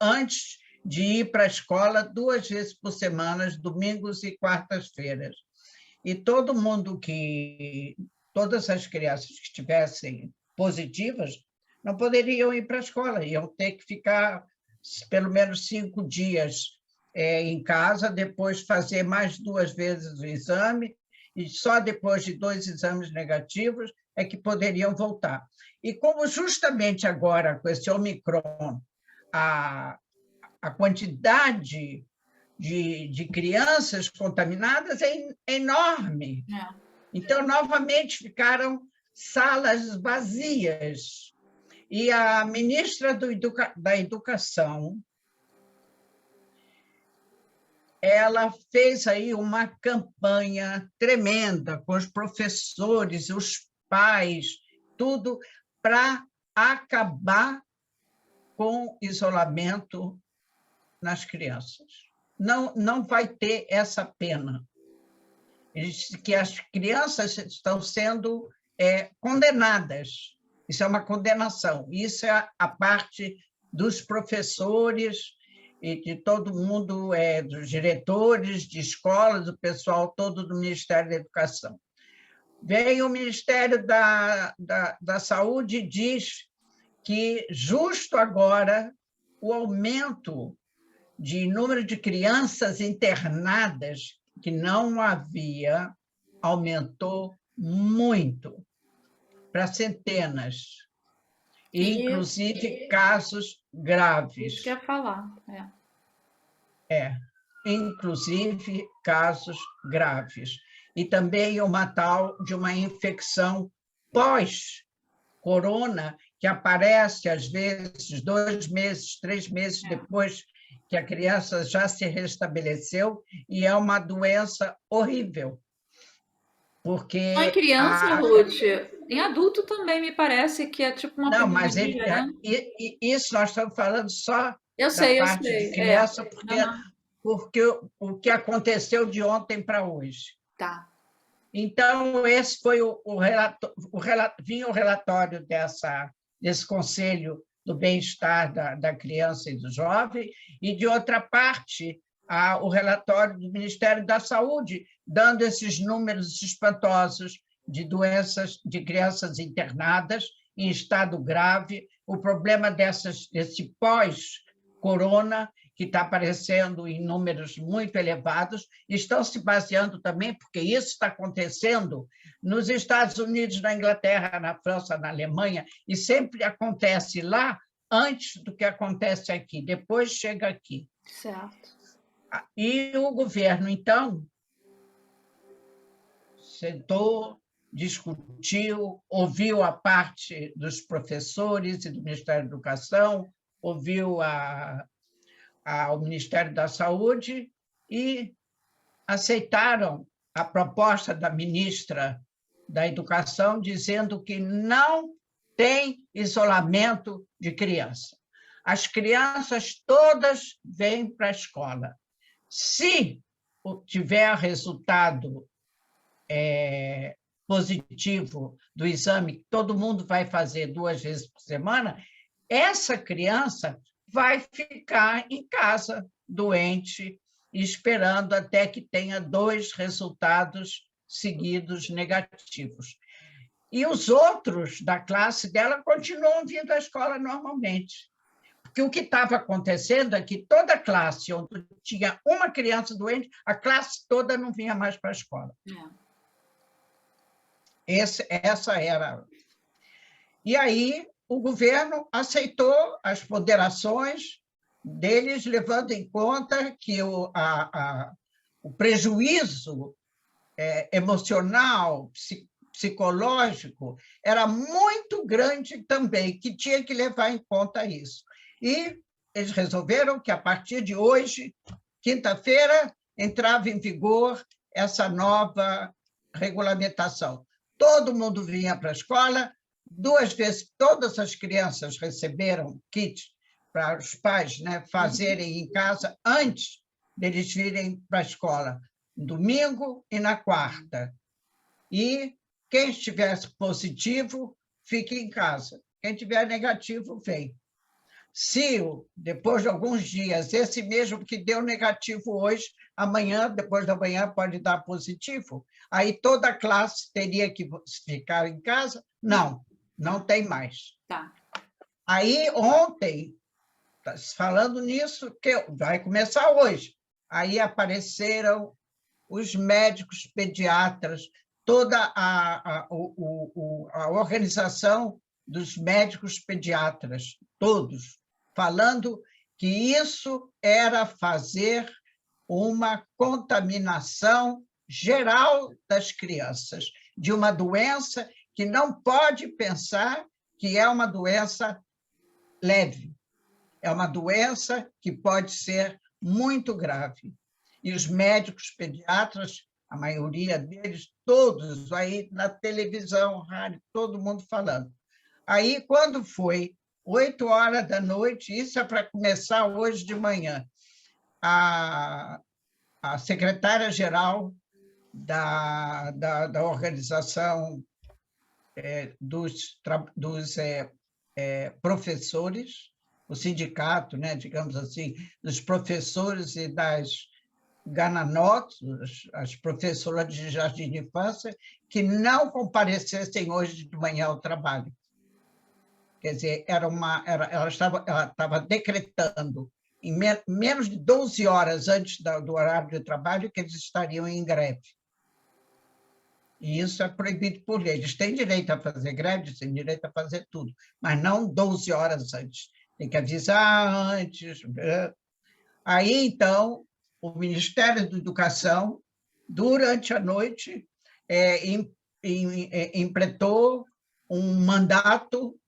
antes de ir para a escola 2 vezes por semana, domingos e quartas-feiras. E todas as crianças que estivessem positivas não poderiam ir para a escola, iam ter que ficar pelo menos 5 dias em casa, depois fazer mais 2 vezes o exame, e só depois de 2 exames negativos é que poderiam voltar. E como justamente agora, com esse Omicron, a quantidade de crianças contaminadas é enorme. É. Então, novamente, ficaram salas vazias. E a ministra da Educação, ela fez aí uma campanha tremenda com os professores, os pais, tudo para acabar com isolamento nas crianças. Não vai ter essa pena. Ele disse que as crianças estão sendo condenadas. Isso é uma condenação. Isso é a parte dos professores e de todo mundo, dos diretores de escolas, do pessoal todo do Ministério da Educação. Vem o Ministério da Saúde e diz que, justo agora, o aumento de número de crianças internadas, que não havia, aumentou muito, para centenas, e inclusive casos graves. Isso que eu ia falar. Inclusive casos graves. E também uma tal de uma infecção pós-corona, que aparece, às vezes, 2 meses, 3 meses depois que a criança já se restabeleceu, e é uma doença horrível. Porque Só em criança, Ruth, em adulto também me parece que é tipo uma Não, mas pneumonia, né? isso nós estamos falando só Eu da sei, eu parte sei. de criança, porque, Aham. porque o que aconteceu de ontem para hoje. Tá. Então, esse foi vinha o relatório desse Conselho do Bem-Estar da Criança e do Jovem, e, de outra parte, o relatório do Ministério da Saúde, dando esses números espantosos de doenças de crianças internadas em estado grave, o problema desse pós-corona, que está aparecendo em números muito elevados, estão se baseando também, porque isso está acontecendo nos Estados Unidos, na Inglaterra, na França, na Alemanha, e sempre acontece lá antes do que acontece aqui, depois chega aqui. Certo. E o governo, então, sentou, discutiu, ouviu a parte dos professores e do Ministério da Educação, ouviu ao Ministério da Saúde e aceitaram a proposta da ministra da Educação, dizendo que não tem isolamento de criança. As crianças todas vêm para a escola. Se tiver resultado positivo do exame, que todo mundo vai fazer 2 vezes por semana, essa criança vai ficar em casa, doente, esperando até que tenha 2 resultados seguidos negativos. E os outros da classe dela continuam vindo à escola normalmente. Porque o que estava acontecendo é que toda a classe onde tinha uma criança doente, a classe toda não vinha mais para a escola. Essa era. E aí o governo aceitou as ponderações deles, levando em conta que o prejuízo emocional, psicológico, era muito grande também, que tinha que levar em conta isso. E eles resolveram que, a partir de hoje, quinta-feira, entrava em vigor essa nova regulamentação. Todo mundo vinha para a escola, 2 vezes, todas as crianças receberam kit para os pais, né, fazerem em casa antes deles virem para a escola, no domingo e na quarta. E quem estivesse positivo, fique em casa. Quem tiver negativo, vem. Se, depois de alguns dias, esse mesmo que deu negativo hoje, amanhã, depois da manhã, pode dar positivo, aí toda a classe teria que ficar em casa? Não tem mais. Tá. Aí, ontem, falando nisso, que vai começar hoje, aí apareceram os médicos pediatras, toda a organização dos médicos pediatras, todos, falando que isso era fazer uma contaminação geral das crianças, de uma doença que não pode pensar que é uma doença leve, é uma doença que pode ser muito grave. E os médicos pediatras, a maioria deles, todos aí na televisão, rádio, todo mundo falando. Aí, quando foi 8 horas da noite, isso é para começar hoje de manhã, a secretária-geral da organização dos professores, o sindicato, né, digamos assim, dos professores e das gananotes, as professoras de jardim de infância, que não comparecessem hoje de manhã ao trabalho. Quer dizer, ela estava decretando, em menos de 12 horas antes do horário de trabalho, que eles estariam em greve. E isso é proibido por lei. Eles têm direito a fazer greve, têm direito a fazer tudo, mas não 12 horas antes. Tem que avisar antes. Aí, então, o Ministério da Educação, durante a noite, implementou um mandato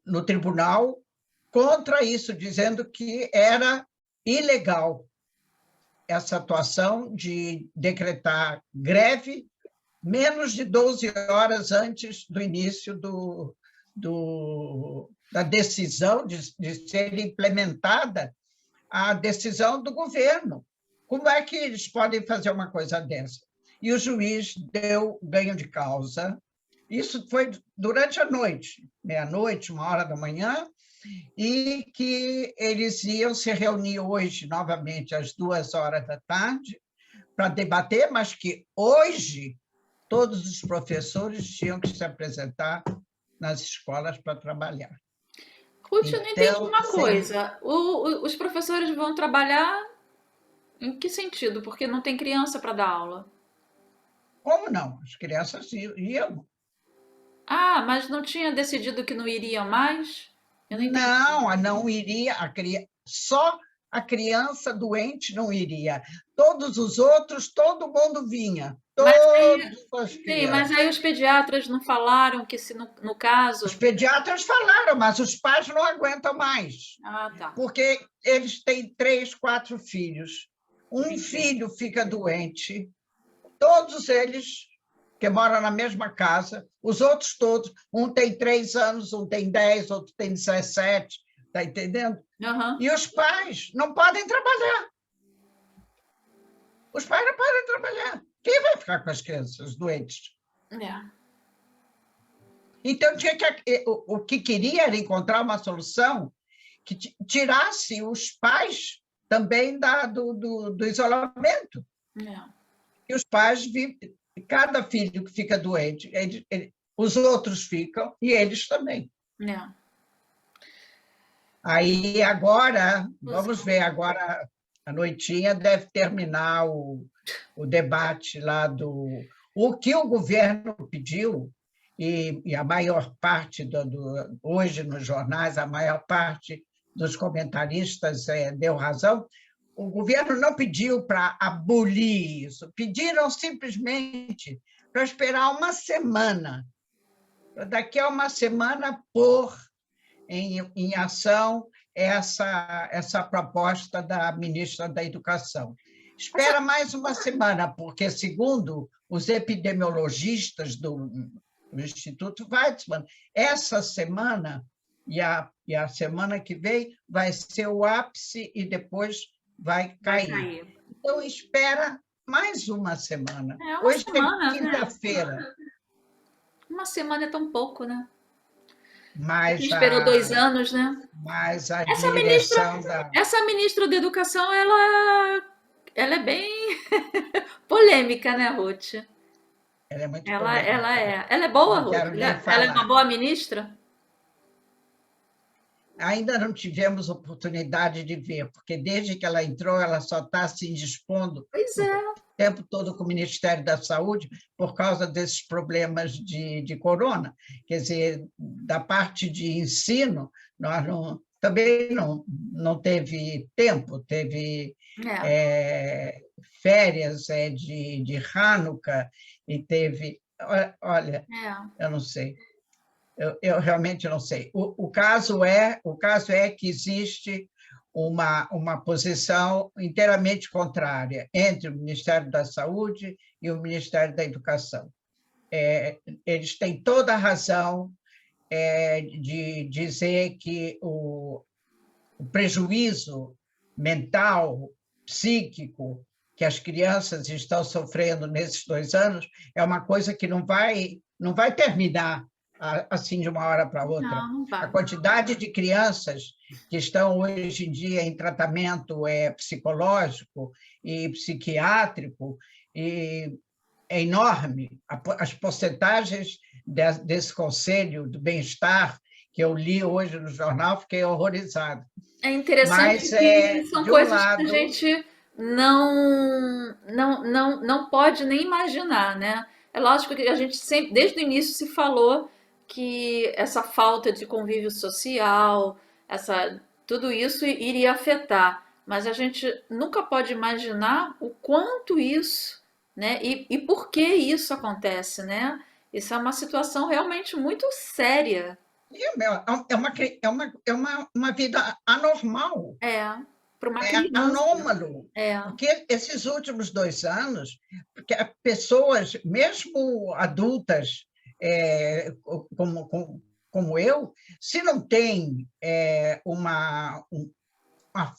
no tribunal contra isso, dizendo que era ilegal essa atuação de decretar greve menos de 12 horas antes do início da decisão de ser implementada a decisão do governo. Como é que eles podem fazer uma coisa dessa? E o juiz deu ganho de causa. Isso foi durante a noite, meia-noite, 1 hora da manhã, e que eles iam se reunir hoje, novamente, às 2 horas da tarde, para debater, mas que hoje todos os professores tinham que se apresentar nas escolas para trabalhar. Ruth, eu não entendi Então, uma coisa. Os professores vão trabalhar em que sentido? Porque não tem criança para dar aula. como não? As crianças iam. Ah, mas não tinha decidido que não iriam mais? Eu não entendi. Não iria, só a criança doente não iria. Todos os outros, todo mundo vinha, Mas todas as sim, mas crianças. aí os pediatras não falaram que se no Os caso. pediatras falaram, mas os pais não aguentam mais, Ah, tá. porque eles têm 3, 4 filhos. Um Entendi. filho fica doente, todos eles que moram na mesma casa, os outros todos, um tem 3 anos, um tem 10, outro tem 17, está entendendo? Aham. E os pais não podem trabalhar. Os pais não podem trabalhar. Quem vai ficar com as crianças doentes? É. Então, o que queria era encontrar uma solução que tirasse os pais também do isolamento. É. E os pais vivem, cada filho que fica doente, os outros ficam e eles também. É. Aí agora, vamos ver, agora à noitinha deve terminar o debate lá o que o governo pediu, e a maior parte, hoje nos jornais, a maior parte dos comentaristas deu razão, o governo não pediu para abolir isso, pediram simplesmente para esperar uma semana, para daqui a uma semana pôr em ação essa proposta da ministra da Educação. Espera mais uma semana, porque, segundo os epidemiologistas do Instituto Weizmann, essa semana e a semana que vem vai ser o ápice e depois vai Vai cair. cair. Então, espera mais uma semana. É uma Hoje semana, é né? quinta-feira, Uma semana é tão pouco, né? Quem mas esperou 2 anos, né? mas a Essa ministra, direção da... essa ministra da Educação, ela é bem polêmica, né, Ruth? Ela é muito Ela polêmica. é. Ela é boa, Não Ruth? quero nem Ela é uma falar. boa ministra? ainda não tivemos oportunidade de ver, porque desde que ela entrou, ela só está se indispondo Pois o é, tempo todo com o Ministério da Saúde por causa desses problemas de corona. Quer dizer, da parte de ensino, nós também não teve tempo, teve é, férias de Hanukkah e teve... Olha, é. eu não sei. Eu realmente não sei. O caso é que existe uma posição inteiramente contrária entre o Ministério da Saúde e o Ministério da Educação. Eles têm toda a razão de dizer que o prejuízo mental, psíquico, que as crianças estão sofrendo nesses 2 anos é uma coisa que não vai terminar assim de uma hora para outra. Não, não A vai. quantidade de crianças que estão hoje em dia em tratamento psicológico e psiquiátrico é enorme. As porcentagens desse Conselho do Bem-Estar que eu li hoje no jornal, fiquei horrorizada. É interessante Mas, que são de um coisas que a lado, gente não pode nem imaginar, né? É lógico que a gente sempre, desde o início, se falou que essa falta de convívio social, tudo isso iria afetar, mas a gente nunca pode imaginar o quanto isso, né? E por que isso acontece, né? Isso é uma situação realmente muito séria. é uma vida anormal, É, para uma é criança. anômalo, É, porque esses últimos 2 anos, porque pessoas, mesmo adultas, como eu, se não tem uma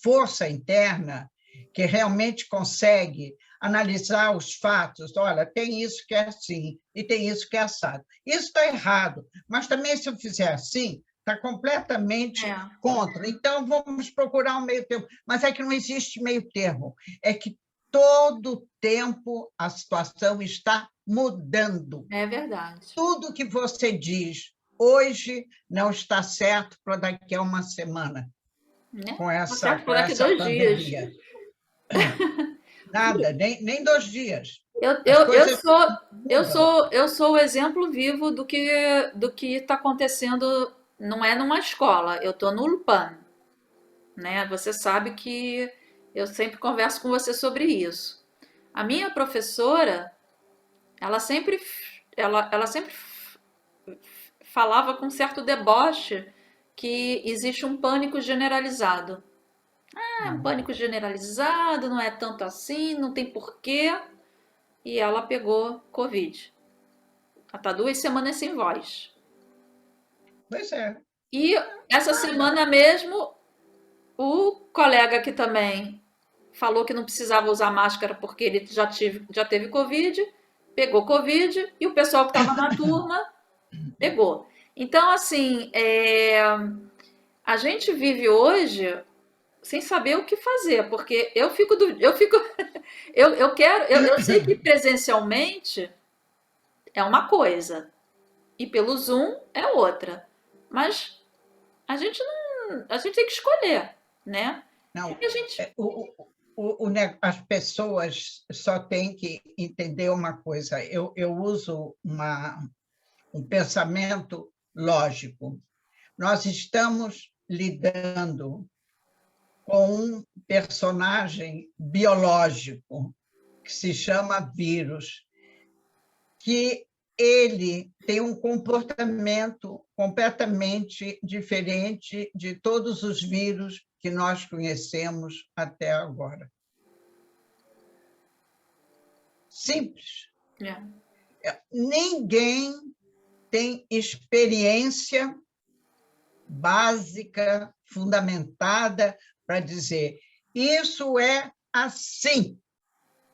força interna que realmente consegue analisar os fatos. Olha, tem isso que é assim e tem isso que é assado. Isso está errado, mas também se eu fizer assim, está completamente é, contra. Então, vamos procurar um meio termo. Mas é que não existe meio termo. É que todo tempo a situação está mudando. é verdade. Tudo que você diz hoje não está certo para daqui a uma semana Né? com Tá essa, certo com por daqui essa 2 dias. pandemia. Nada, nem 2 dias. Eu, As eu, eu coisas sou, eu mudam. sou, eu sou o exemplo vivo do que está acontecendo. Não é numa escola. Eu estou no Ulpan, né? Você sabe que eu sempre converso com você sobre isso. A minha professora, ela sempre, ela sempre falava com certo deboche que existe um pânico generalizado. É um pânico generalizado, não é tanto assim, não tem porquê. E ela pegou Covid. Ela tá 2 semanas sem voz. Pois é, E essa nada. semana mesmo, o colega que também falou que não precisava usar máscara porque ele já teve Covid, pegou Covid, e o pessoal que estava na turma pegou. Então, assim, a gente vive hoje sem saber o que fazer, porque eu sei que presencialmente é uma coisa e pelo Zoom é outra, mas a gente tem que escolher, né? Não, E a gente, as pessoas só têm que entender uma coisa. Eu uso um pensamento lógico. Nós estamos lidando com um personagem biológico que se chama vírus, que ele tem um comportamento completamente diferente de todos os vírus que nós conhecemos até agora. Simples. é, Ninguém tem experiência básica, fundamentada, para dizer isso é assim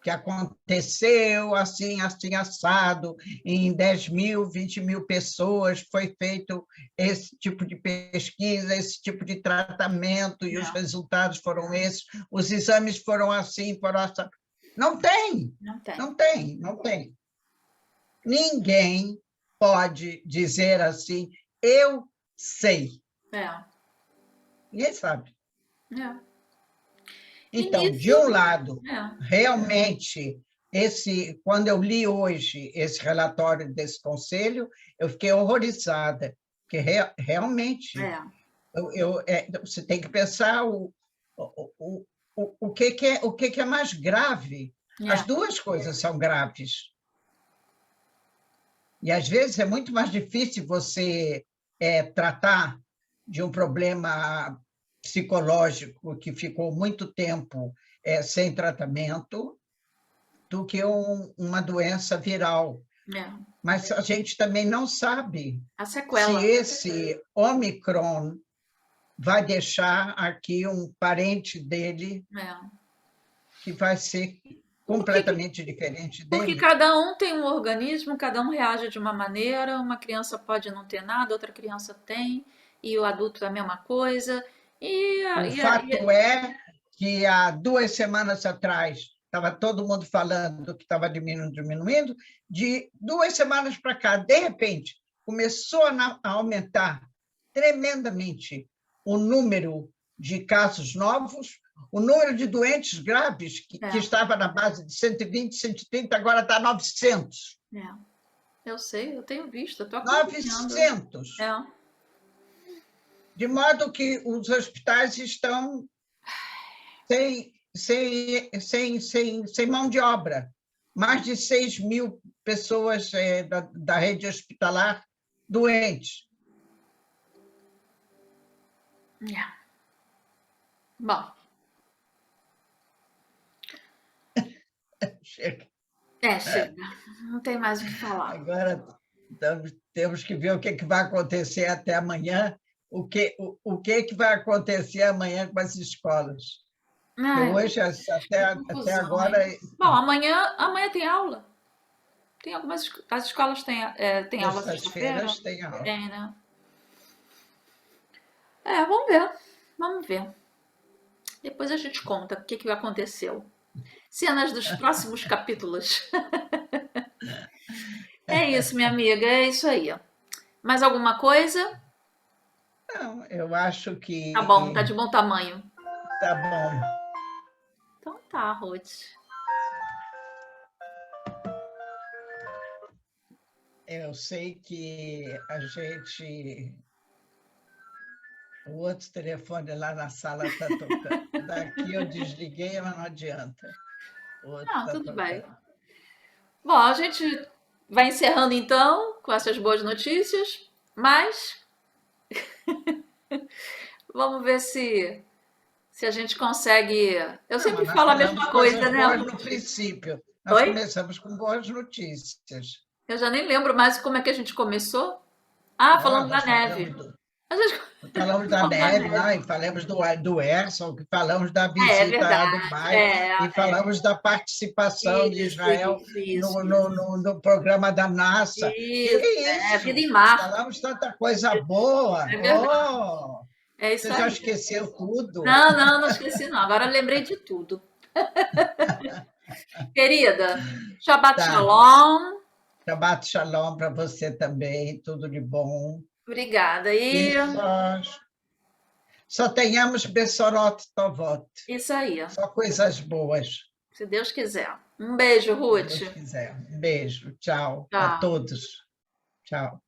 que aconteceu, assim, assim, assado, em 10 mil, 20 mil pessoas, foi feito esse tipo de pesquisa, esse tipo de tratamento, e os é, resultados foram esses, os exames foram assim, foram assim. Não tem, não tem. não tem, não tem. Ninguém pode dizer assim, eu sei. É. Ninguém sabe. É. E Então, de nisso, um lado, é, realmente, quando eu li hoje esse relatório desse conselho, eu fiquei horrorizada, porque realmente é, você tem que pensar o, o que é mais grave. As é, duas coisas são graves. E, às vezes, é muito mais difícil você tratar de um problema psicológico que ficou muito tempo sem tratamento do que uma doença viral. é. Mas a gente também não sabe A se sequela. esse Omicron vai deixar aqui um parente dele É. que vai ser Porque, completamente diferente porque dele. cada um tem um organismo, cada um reage de uma maneira. Uma criança pode não ter nada, outra criança tem, e o adulto é a mesma coisa. E, O fato é que há 2 semanas atrás estava todo mundo falando que estava diminuindo, diminuindo, de 2 semanas para cá, de repente, começou a aumentar tremendamente o número de casos novos, o número de doentes graves, que é, estava na base de 120, 130, agora está 900. é, eu sei, eu tenho visto, eu estou acompanhando. 900. É, De modo que os hospitais estão sem mão de obra. Mais de 6.000 pessoas da rede hospitalar doentes. é. Bom, Chega. chega. Não tem mais o que falar. Agora temos que ver o que vai acontecer até amanhã, o que vai acontecer amanhã com as escolas. Porque Ai, hoje, que até confusão, agora, hein? Bom, amanhã tem aula. Tem algumas, as escolas têm aula sexta-feira? terças-feiras tem aula. Tem, né? Vamos ver. Vamos ver. Depois a gente conta o que que aconteceu. Cenas dos próximos capítulos. É isso, minha amiga, é isso aí. Mais alguma coisa? Não, eu acho Tá bom, tá que de bom tamanho. tá bom. Então tá, Ruth. Eu sei que a gente. O outro telefone lá na sala está tocando. Daqui eu desliguei, mas não adianta. O outro Não, está tudo bem. tocando. Bom, a gente vai encerrando então com essas boas notícias, mas vamos ver se a gente consegue. Eu Não, sempre mas nós falo a falamos mesma coisas coisa, né, boas no Ruth? princípio. Nós Oi? começamos com boas notícias. Eu já nem lembro mais como é que a gente começou. Ah, Ó, falando da nós neve. A gente falamos da falando da neve, não, neve. e falamos do Erson, que falamos da É visita a verdade. Dubai, e falamos da participação de Israel Isso. no programa da NASA. Que Isso, vida isso? em mar. Falamos tanta coisa boa. É verdade. Oh, É isso você já aí. esqueceu tudo? Não, não esqueci não. Agora eu lembrei de tudo. Querida, Shabbat Tá. Shalom. Shabbat shalom para você também, tudo de bom. Obrigada. E só tenhamos Bessorot Tovot, Isso aí, só coisas boas, se Deus quiser. Um beijo, se Ruth. Deus quiser. Um beijo, tchau a Tchau. todos. Tchau.